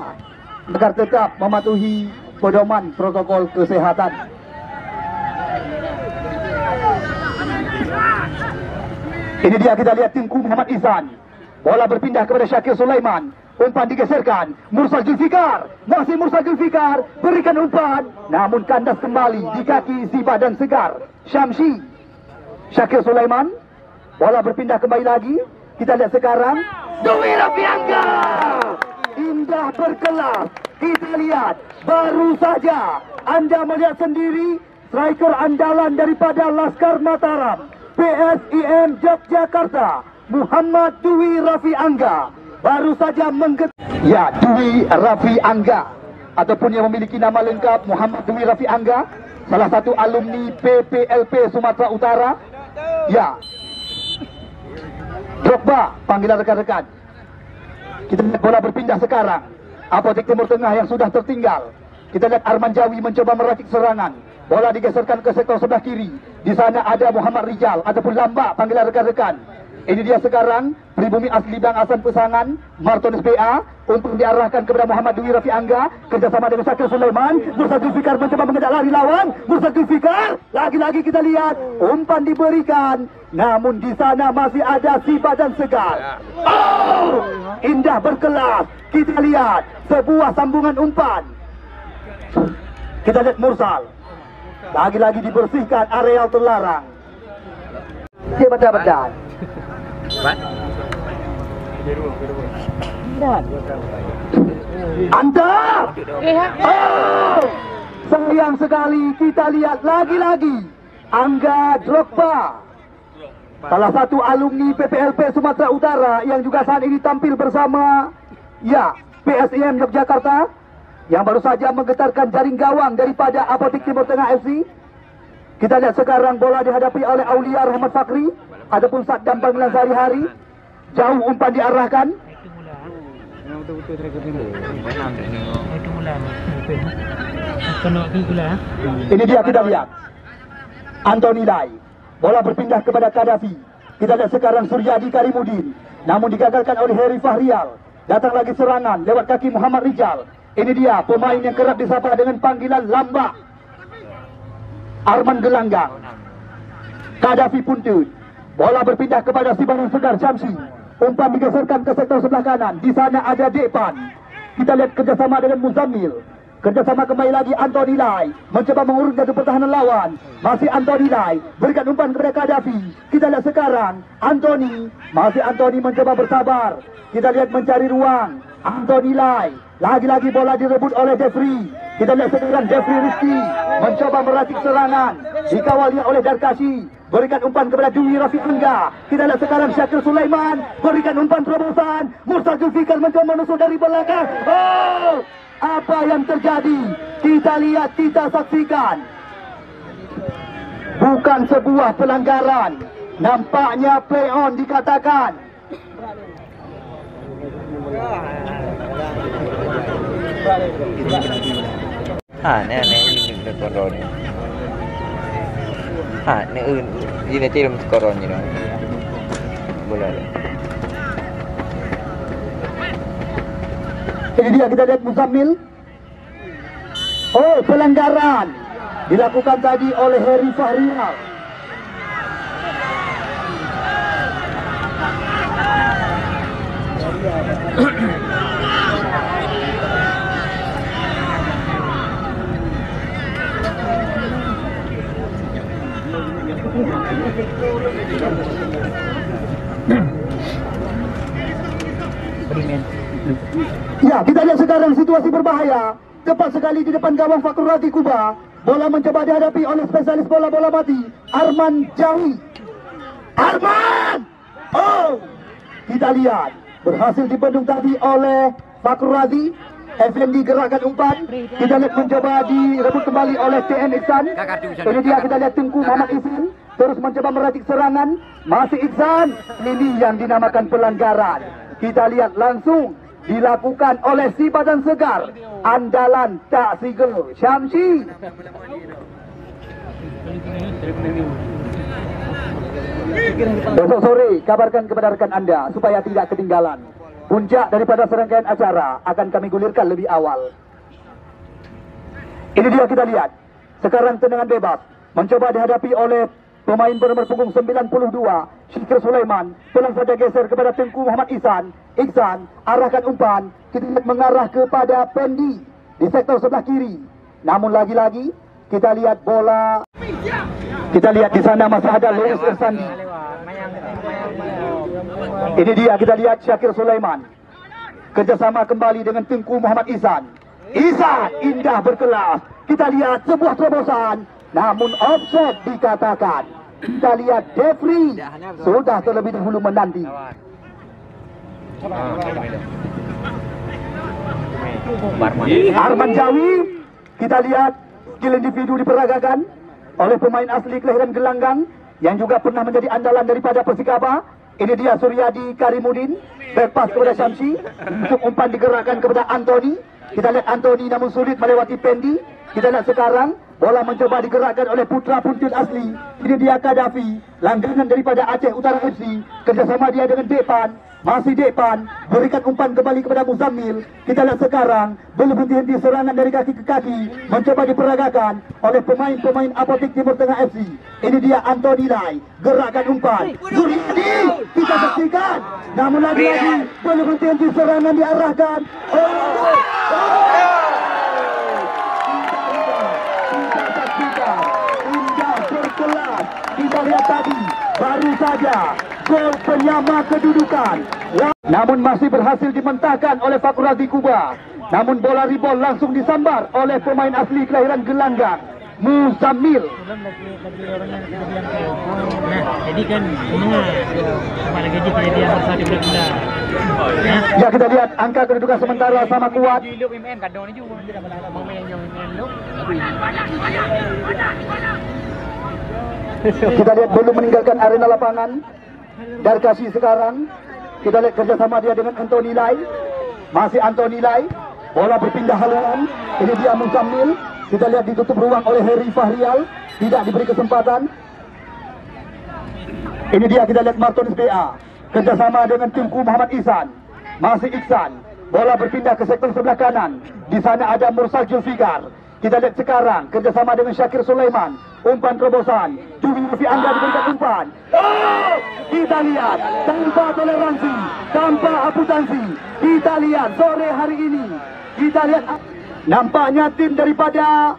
agar tetap mematuhi pedoman protokol kesehatan. Ini dia, kita lihat Tengku Muhammad Izan. Bola berpindah kepada Syakir Sulaiman. Umpan digeserkan. Mursal Zulfikar. Masih Mursal Zulfikar. Berikan umpan. Namun kandas kembali di kaki si badan segar Syamsi. Syakir Sulaiman. Bola berpindah kembali lagi. Kita lihat sekarang. Dwi Rafi Angga. Indah berkelas. Kita lihat. Baru saja Anda melihat sendiri striker andalan daripada Laskar Mataram, PSIM Yogyakarta, Muhammad Dwi Rafi Angga. Baru saja Ya, Dwi Rafi Angga, ataupun yang memiliki nama lengkap Muhammad Dwi Rafi Angga, salah satu alumni PPLP Sumatera Utara. Ya, Drogba panggilan rekan-rekan. Kita lihat bola berpindah sekarang. Apotek Timur Tengah yang sudah tertinggal. Kita lihat Arman Jawi mencoba meracik serangan. Bola digeserkan ke sektor sebelah kiri. Di sana ada Muhammad Rijal ataupun Lambak panggilan rekan-rekan. Ini dia sekarang pribumi asli Bang Hasan Pesangan, Martonis PA, untuk diarahkan kepada Muhammad Dwi Rafi Angga, kerjasama dengan Syakir Sulaiman. Mursal Zulfikar mencoba mengejar lari lawan. Mursal Zulfikar, lagi-lagi kita lihat umpan diberikan, namun di sana masih ada si badan segar. Oh, indah berkelas. Kita lihat sebuah sambungan umpan. Kita lihat Mursal, lagi-lagi dibersihkan areal terlarang. Benar-benar. Anda, oh, sayang sekali. Kita lihat lagi-lagi Angga Drogba, salah satu alumni PPLP Sumatera Utara yang juga saat ini tampil bersama PSIM Yogyakarta, yang baru saja menggetarkan jaring gawang daripada Apotek Timur Tengah FC. Kita lihat sekarang bola dihadapi oleh Aulia Rahmat Fakri ataupun Saddam Panggilan Sehari-hari. Jauh umpan diarahkan. Ini dia, kita lihat Anthony Lai. Bola berpindah kepada Kadafi. Kita lihat sekarang Suryadi Karimudin, namun digagalkan oleh Heri Fahrial. Datang lagi serangan lewat kaki Muhammad Rijal. Ini dia pemain yang kerap disapa dengan panggilan Lambak, Arman Gelanggang. Kadafi Puntun. Bola berpindah kepada si badan segar Syamsi. Umpan digeserkan ke sektor sebelah kanan. Di sana ada Depan. Kita lihat kerjasama dengan Muzammil. Kerjasama kembali lagi Anthony Lai. Mencoba mengurut jatuh pertahanan lawan. Masih Anthony Lai. Berikan umpan kepada Kadafi. Kita lihat sekarang Anthony. Masih Anthony mencoba bersabar. Kita lihat mencari ruang. Anthony Lai. Lagi-lagi bola direbut oleh Jeffrey. Kita lihat sekarang Jeffrey Rizky mencoba meracik serangan. Dikawalnya oleh Darkashi. Berikan umpan kepada Dwi Rafi Angga. Kita lihat sekarang Syakir Sulaiman. Berikan umpan terobosan. Mursal Zulfikar mencoba menusuk dari belakang. Oh, apa yang terjadi? Kita lihat, kita saksikan. Bukan sebuah pelanggaran. Nampaknya play on dikatakan. Ini koron. Ini ini film koron ni. Bola. Ini dia, kita lihat Muzammil. Oh, pelanggaran dilakukan tadi oleh Heri Fahrial. Ya, kita lihat sekarang situasi berbahaya. Tepat sekali di depan gawang Fakrul Razi Kuba. Bola mencoba dihadapi oleh spesialis bola mati Arman Jawi. Arman! Oh! Kita lihat berhasil dibendung tadi oleh Fakrul Razi. Effendi gerakkan umpan. Kita lihat mencoba direbut kembali oleh TN Iksan. Ini dia, kita lihat Tengku Muhammad Izin terus mencoba meracik serangan. Masih Iksan. Ini yang dinamakan pelanggaran. Kita lihat langsung dilakukan oleh si badan segar andalan Tak Sigel Syamsi. Besok sore kabarkan kepada rekan Anda supaya tidak ketinggalan. Puncak daripada serangkaian acara akan kami gulirkan lebih awal. Ini dia kita lihat. Sekarang tendangan bebas. Mencoba dihadapi oleh pemain bernomor punggung 92, Syakir Sulaiman. Pelan saja geser kepada Tengku Muhammad Ihsan. Ihsan arahkan umpan. Kita lihat mengarah kepada Pendi di sektor sebelah kiri. Namun lagi-lagi kita lihat bola. Kita lihat di sana masih ada Louis Irsandi. Ini dia kita lihat Syakir Sulaiman. Kerjasama kembali dengan Tengku Muhammad Ihsan. Ihsan indah berkelas. Kita lihat sebuah terobosan. Namun offset dikatakan. Kita lihat Jeffrey sudah terlebih dahulu menanti. Arman Jawi. Kita lihat skill individu diperagakan oleh pemain asli kelahiran Gelanggang yang juga pernah menjadi andalan daripada Persikaba. Ini dia Suryadi Karimudin. Berpas kepada Syamsi. Untuk umpan digerakkan kepada Anthony. Kita lihat Anthony namun sulit melewati Pendi. Kita lihat sekarang bola mencoba digerakkan oleh putra Puntun asli. Ini dia Kadafi, langganan daripada Aceh Utara FC. Kerjasama dia dengan Depan. Masih Depan berikan umpan kembali kepada Muzammil. Kita lihat sekarang belum henti-henti serangan dari kaki ke kaki. Mencoba diperagakan oleh pemain-pemain Apotik Timur Tengah FC. Ini dia Anthony Lai. Gerakan umpan Suryadi kita saksikan. Namun lagi-lagi belum henti-henti serangan diarahkan. Kita lihat tadi baru saja gol penyama kedudukan. Namun masih berhasil dimentahkan oleh Fakur Razi Kuba. Namun bola rebound langsung disambar oleh pemain asli kelahiran Gelanggang, Muzammil. Jadi kan kepala gaji tidak dia bersama di bulan. Ya kita lihat angka kedudukan sementara sama kuat. Kita lihat belum meninggalkan arena lapangan. Darkasi sekarang. Kita lihat kerjasama dia dengan Anthony Lai. Masih Anthony Lai. Bola berpindah haluan. Ini dia Muzammil. Kita lihat ditutup ruang oleh Heri Fahrial. Tidak diberi kesempatan. Ini dia kita lihat Martonis BA. Kerjasama dengan Tengku Muhammad Ihsan. Masih Ihsan. Bola berpindah ke sektor sebelah kanan. Di sana ada Mursal Julfikar. Kita lihat sekarang kerjasama dengan Syakir Sulaiman. Umpan terobosan. Dewi Rufi Angga diberikan umpan. Kita lihat tanpa toleransi, tanpa aputansi. Kita lihat sore hari ini. Kita lihat nampaknya tim daripada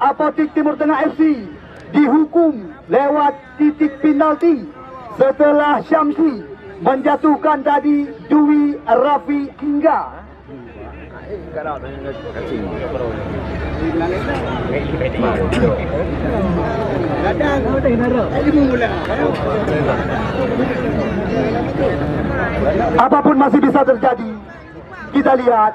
Apotik Timur Tengah FC dihukum lewat titik penalti setelah Syamsi menjatuhkan tadi Dwi Rafi Angga. Apapun masih bisa terjadi. Kita lihat.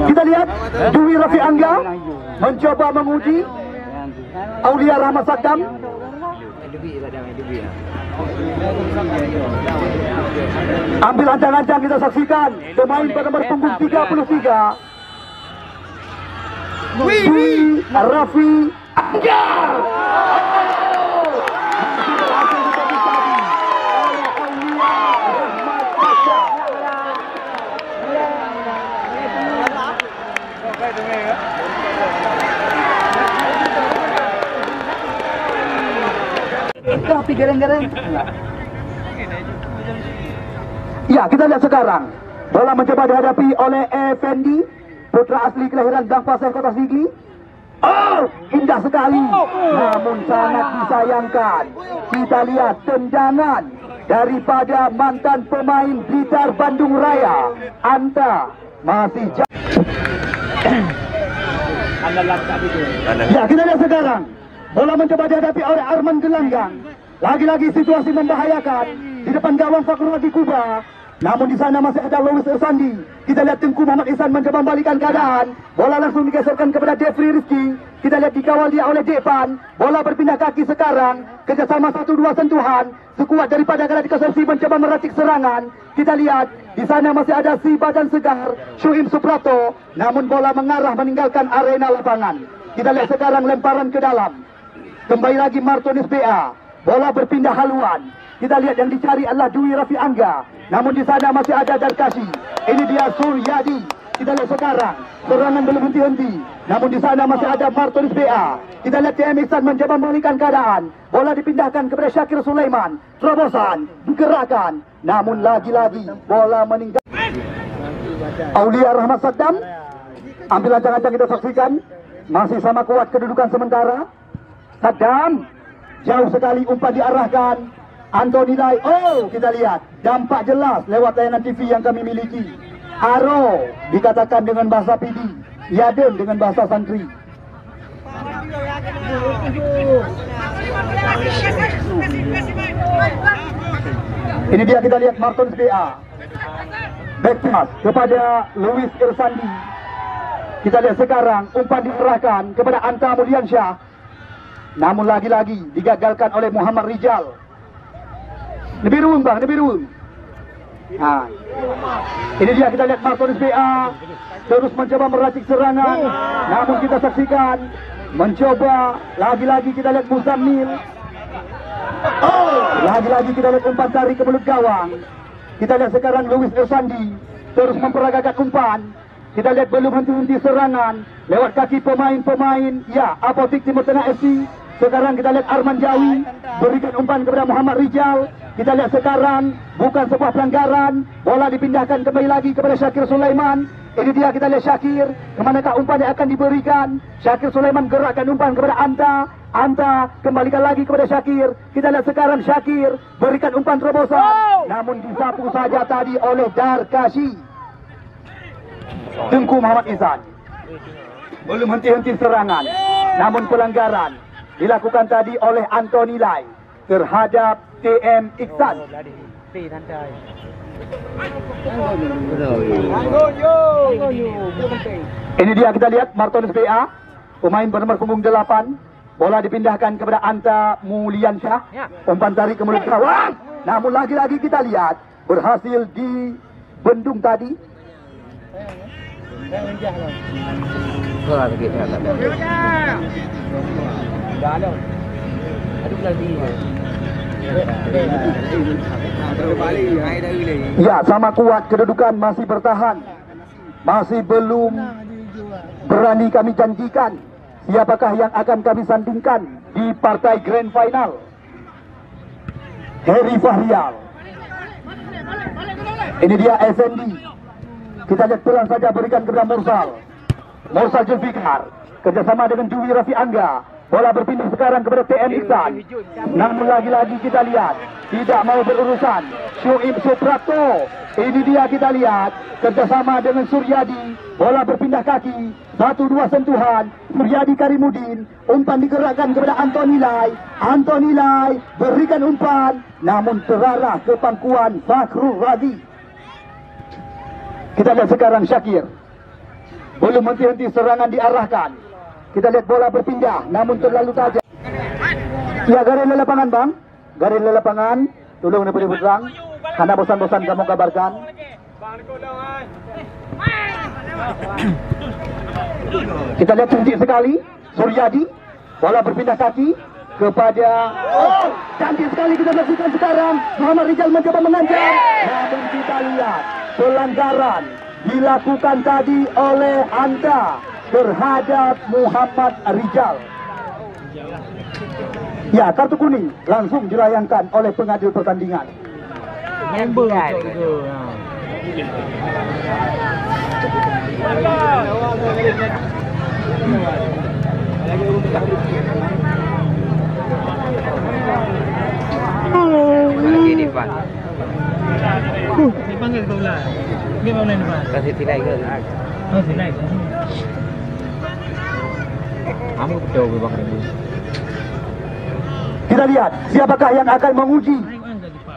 Kita lihat Dwi Rafi Angga mencoba menguji Aulia Rahmat Saddam. Ambil ancang-ancang kita saksikan pemain bernomor punggung 33 Dwi Rafi Angga. Tapi gereng-gereng. Ya, kita lihat sekarang bola mencoba dihadapi oleh Effendi, putra asli kelahiran Gang Pasir Kota Sigli. Indah sekali. Namun sangat disayangkan. Kita lihat tendangan daripada mantan pemain Blitar Bandung Raya, Anta masih jauh. Ya, kita lihat sekarang bola mencoba dihadapi oleh Arman Gelanggang. Lagi-lagi situasi membahayakan di depan gawang Fakur Razi Kuba. Namun di sana masih ada Louis Irsandi. Kita lihat Tengku Muhammad Ihsan mencoba membalikkan keadaan. Bola langsung digeserkan kepada Jeffrey Rizky. Kita lihat dikawal dia oleh Depan. Bola berpindah kaki sekarang. Kerjasama 1-2 sentuhan. Sekuat daripada Galacticos FC mencoba meracik serangan. Kita lihat di sana masih ada si badan segar Syuim Suprapto. Namun bola mengarah meninggalkan arena lapangan. Kita lihat sekarang lemparan ke dalam. Kembali lagi Martonis BA. Bola berpindah haluan. kita lihat yang dicari adalah Dwi Rafi Angga. Namun di sana masih ada Darkashi. Ini dia Suryadi. Kita lihat sekarang serangan belum henti-henti. Namun di sana masih ada Martonis BA. Kita lihat TM Iksan mencoba mengalihkan keadaan. Bola dipindahkan kepada Syakir Sulaiman. Terobosan digerakkan. Namun lagi-lagi bola meninggal. Aulia Rahmat Saddam. Ambil ancang-ancang kita saksikan. Masih sama kuat kedudukan sementara. Saddam. Jauh sekali umpan diarahkan. Anthony Lai. Oh, kita lihat. Dampak jelas lewat layanan TV yang kami miliki. Aro dikatakan dengan bahasa PD. Yaden dengan bahasa santri. Ini dia kita lihat Martons BA. Back pass kepada Luis Irsandi. Kita lihat sekarang umpan diserahkan kepada Anta Mulyansyah. Namun lagi-lagi digagalkan oleh Muhammad Rijal. Lebih ruang bang, lebih ruang. Nah, ini dia kita lihat Martonis BA terus mencoba meracik serangan. Namun kita saksikan mencoba lagi-lagi kita lihat Muzammil. Oh, lagi-lagi kita lihat umpan tarik ke mulut gawang. Kita lihat sekarang Luis Irsandi terus memperagakan umpan. Kita lihat belum henti-henti serangan lewat kaki pemain-pemain. Ya, Apotik Timur Tengah FC. Sekarang kita lihat Arman Jawi berikan umpan kepada Muhammad Rijal. Kita lihat sekarang bukan sebuah pelanggaran. Bola dipindahkan kembali lagi kepada Syakir Sulaiman. Ini dia kita lihat Syakir. Kemanakah umpan yang akan diberikan? Syakir Sulaiman gerakkan umpan kepada Anta. Anta kembalikan lagi kepada Syakir. Kita lihat sekarang Syakir berikan umpan terobosan. Namun disapu saja tadi oleh Darkashi. Tengku Muhammad Ihsan. Belum henti-henti serangan. Namun pelanggaran dilakukan tadi oleh Anthony Lai terhadap TM Iksan. Ini dia kita lihat Martonis BA, pemain bernomor punggung 8. Bola dipindahkan kepada Anta Mulyansyah. Umpan tarik ke mulut gawang. Namun lagi-lagi kita lihat berhasil dibendung tadi. Ya, sama kuat kedudukan, masih bertahan. Masih belum berani kami janjikan siapakah yang akan kami sandingkan di partai Grand Final. Heri Fahrial. Ini dia SND. Kita lihat pelan saja berikan kepada Mursal Zulfikar. Kerjasama dengan Dwi Rafi Angga. Bola berpindah sekarang kepada TM Iksan. Namun lagi-lagi kita lihat tidak mau berurusan. Syuib Suprapto. Ini dia kita lihat kerjasama dengan Suryadi. Bola berpindah kaki. 1-2 sentuhan. Suryadi Karimudin. Umpan digerakkan kepada Anthony Lai. Anthony Lai berikan umpan. Namun terarah ke pangkuan Fakhrul Razi. Kita lihat sekarang Syakir. Belum henti-henti serangan diarahkan. Kita lihat bola berpindah, namun terlalu tajam. Ya, garis lapangan bang. Garis lapangan. Tolong daripada berang. Karena bosan-bosan kamu kabarkan. Kita lihat cantik sekali. Suryadi. Bola berpindah kaki kepada... Oh, cantik sekali kita saksikan sekarang. Muhammad Rijal mencoba mengancam. Namun kita lihat pelanggaran dilakukan tadi oleh Anta terhadap Muhammad Rijal. Ya, kartu kuning langsung dilayangkan oleh pengadil pertandingan. Lagi di depan. Dipanggil kau lah. Gimana ni Pak? Kasih tilai ke? Oh, tilai. Kamu betul ke bang ini? Kita lihat siapakah yang akan menguji.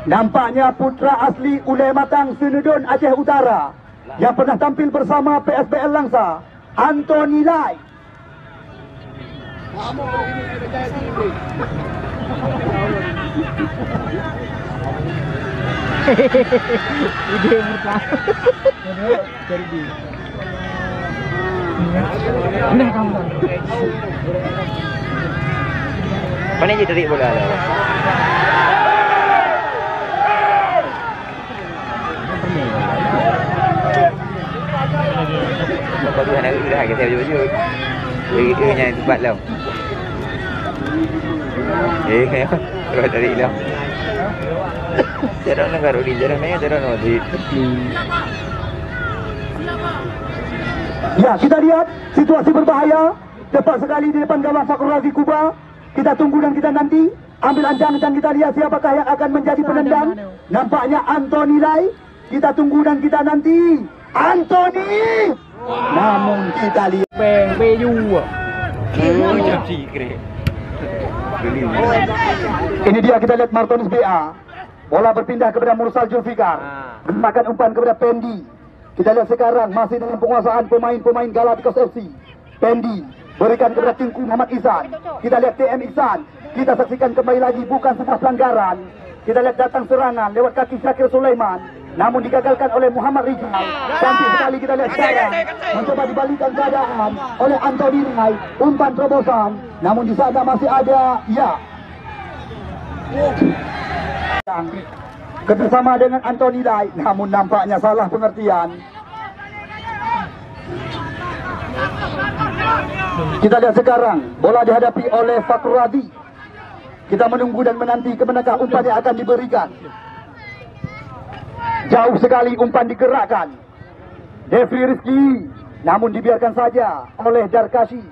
Nampaknya putra asli Ulai Matang Senedon Aceh Utara yang pernah tampil bersama PSBL Langsa, Anthony Lai. Ide pertama. Cari di. Nah, kamu. Mana je tarik bola tu? Kau tu anak dah kita baju. Nya tempat lah. Kalau dari lah. Jarang nak karo di jarang ni, jarang nak di. Ya, kita lihat situasi berbahaya. Tepat sekali di depan gawang Fakhur Razi Kuba. Kita tunggu dan kita nanti ambil ancang dan kita lihat siapakah yang akan menjadi penendang. Nampaknya Anthony Lai. Kita tunggu dan kita nanti Anthony. Namun kita lihat ini dia, kita lihat Martonis BA. Bola berpindah kepada Mursal Julfikar. Makan umpan kepada Pendi. Kita lihat sekarang masih dalam penguasaan pemain-pemain Galacticos FC. Pendi berikan kepada Tengku Muhammad Ihsan. Kita lihat TM Ihsan. Kita saksikan kembali lagi bukan sebuah pelanggaran. Kita lihat datang serangan lewat kaki Syakir Sulaiman, namun digagalkan oleh Muhammad Rizal. Cantik sekali kita lihat sekarang mencoba dibalikan keadaan oleh Anthony Lai. Umpan terobosan, namun di sana masih ada kerjasama dengan Anthony Lai, namun nampaknya salah pengertian. Kita lihat sekarang bola dihadapi oleh Fakhur Razi. Kita menunggu dan menanti kemanakah umpan yang akan diberikan. Jauh sekali umpan digerakkan. Devri Rizki, namun dibiarkan saja oleh Darkashi.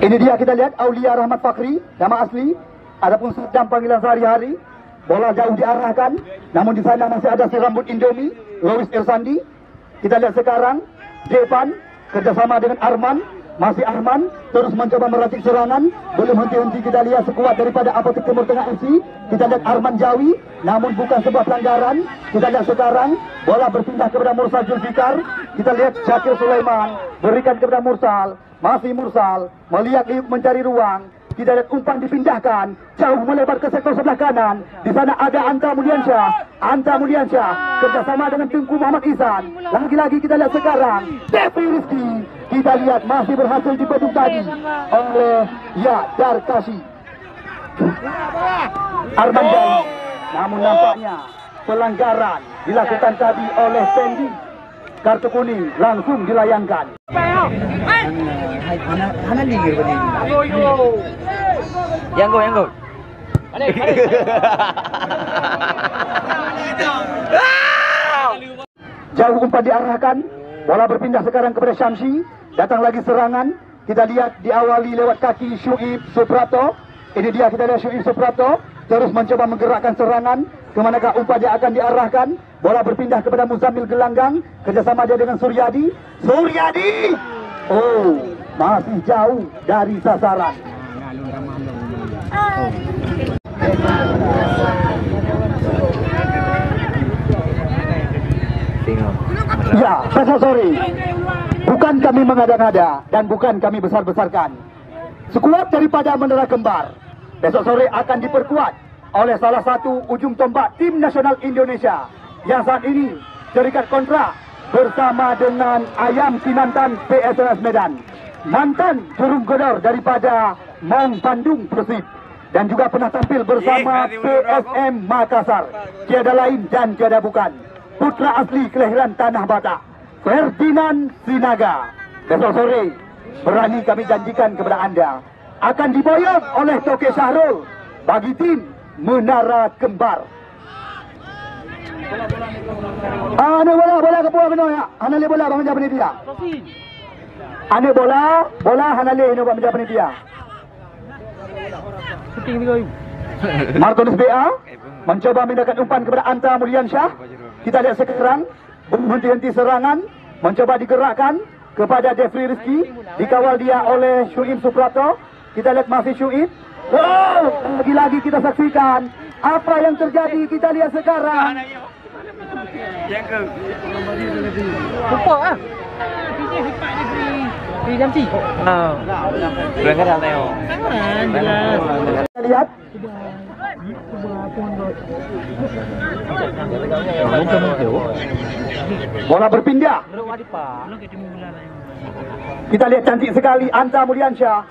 Ini dia, kita lihat Aulia Rahmat Fakhri, nama asli, adapun sedang panggilan sehari-hari. Bola jauh diarahkan, namun di sana masih ada si rambut Indomie, Louis Irsandi. Kita lihat sekarang Devan kerjasama dengan Arman. Masih Arman terus mencoba meracik serangan, belum henti-henti. Kita lihat sekuat daripada Apotek Timur Tengah FC. Kita lihat Arman Jawi, namun bukan sebuah pelanggaran. Kita lihat sekarang bola berpindah kepada Mursal Julfikar. Kita lihat Syakir Sulaiman berikan kepada Mursal. Masih Mursal melihat mencari ruang. Kita lihat umpan dipindahkan jauh melebar ke sektor sebelah kanan. Di sana ada Anta Mulyansyah kerjasama dengan Tengku Muhammad Ihsan. Lagi-lagi kita lihat sekarang Devri Rizki. Kita lihat masih berhasil dibedung tadi oleh Darkashi. Arman Jawi, namun nampaknya pelanggaran dilakukan tadi oleh Pendi. Kartu kuning langsung dilayangkan. Yang go. Jauh umpan diarahkan. Bola berpindah sekarang kepada Syamsi. Datang lagi serangan. Kita lihat diawali lewat kaki Syuib Suprapto. Ini dia, kita lihat Syuib Suprapto terus mencoba menggerakkan serangan. Kemanakah umpan dia akan diarahkan? Bola berpindah kepada Muzammil Gelanggang. Kerjasama dia dengan Suryadi. Oh, masih jauh dari sasaran. Ya, besok sore. Bukan kami mengada-ngada dan bukan kami besar-besarkan. Sekuat daripada Menara Kembar, besok sore akan diperkuat oleh salah satu ujung tombak tim nasional Indonesia yang saat ini terikat kontrak bersama dengan Ayam Kinantan PSMS Medan, mantan juru gedor daripada Maung Bandung Persib, dan juga pernah tampil bersama PSM Makassar. Tiada lain dan tiada bukan, putra asli kelahiran Tanah Batak, Ferdinand Sinaga. Besok sore berani kami janjikan kepada anda akan diboyong oleh Toke Syahrul bagi tim Menara Kembar. Ane bola ke puang kena ya. Hanale bola bang menjadi dia. Ane bola hanale ini bang menjadi dia. Martonis BA mencoba memindahkan umpan kepada Anta Mulyansyah. Kita lihat sekarang henti-henti serangan mencoba digerakkan kepada Devri Rizki, dikawal dia oleh Syuib Suprapto. Kita lihat masih Syuib. Oh, lagi-lagi kita saksikan apa yang terjadi. Kita lihat sekarang. Yang ke. Lupa ah. Di jam si. Pelanggaran tengok. Kita lihat. Bola berpindah. Kita lihat cantik sekali Anta Mulyansyah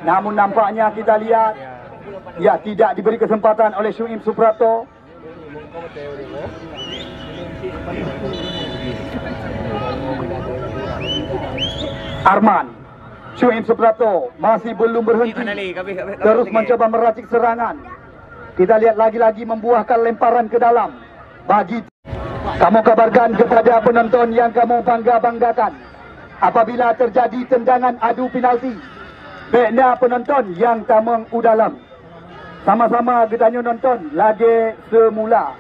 Namun nampaknya kita lihat, ya, tidak diberi kesempatan oleh Syuim Suprapto. Arman, Syuim Suprapto masih belum berhenti, terus mencoba meracik serangan. Kita lihat lagi-lagi membuahkan lemparan ke dalam. Bagi kamu kabarkan kepada penonton yang kamu bangga-banggakan, apabila terjadi tendangan adu penalti, baiknya penonton yang tamang udalam. Sama-sama kita nonton lagi semula.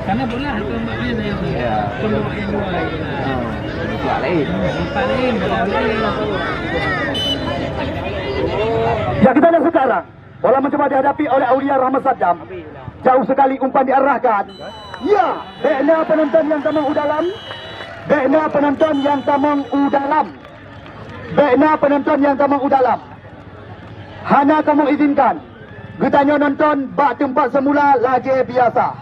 Karena bola itu mbaknya yang keluar yang dua. Bola lain. Ya, kita lihat sekarang bola mencoba dihadapi oleh Aulia Rahmat Saddam. Jauh sekali umpan diarahkan. Ya, baiknya penonton yang tamang udalam. Baiknya penonton yang tamang udalam. Baiknya penonton yang tamang udalam. Hanya kamu izinkan. Kita nonton bak tempat semula lagi biasa.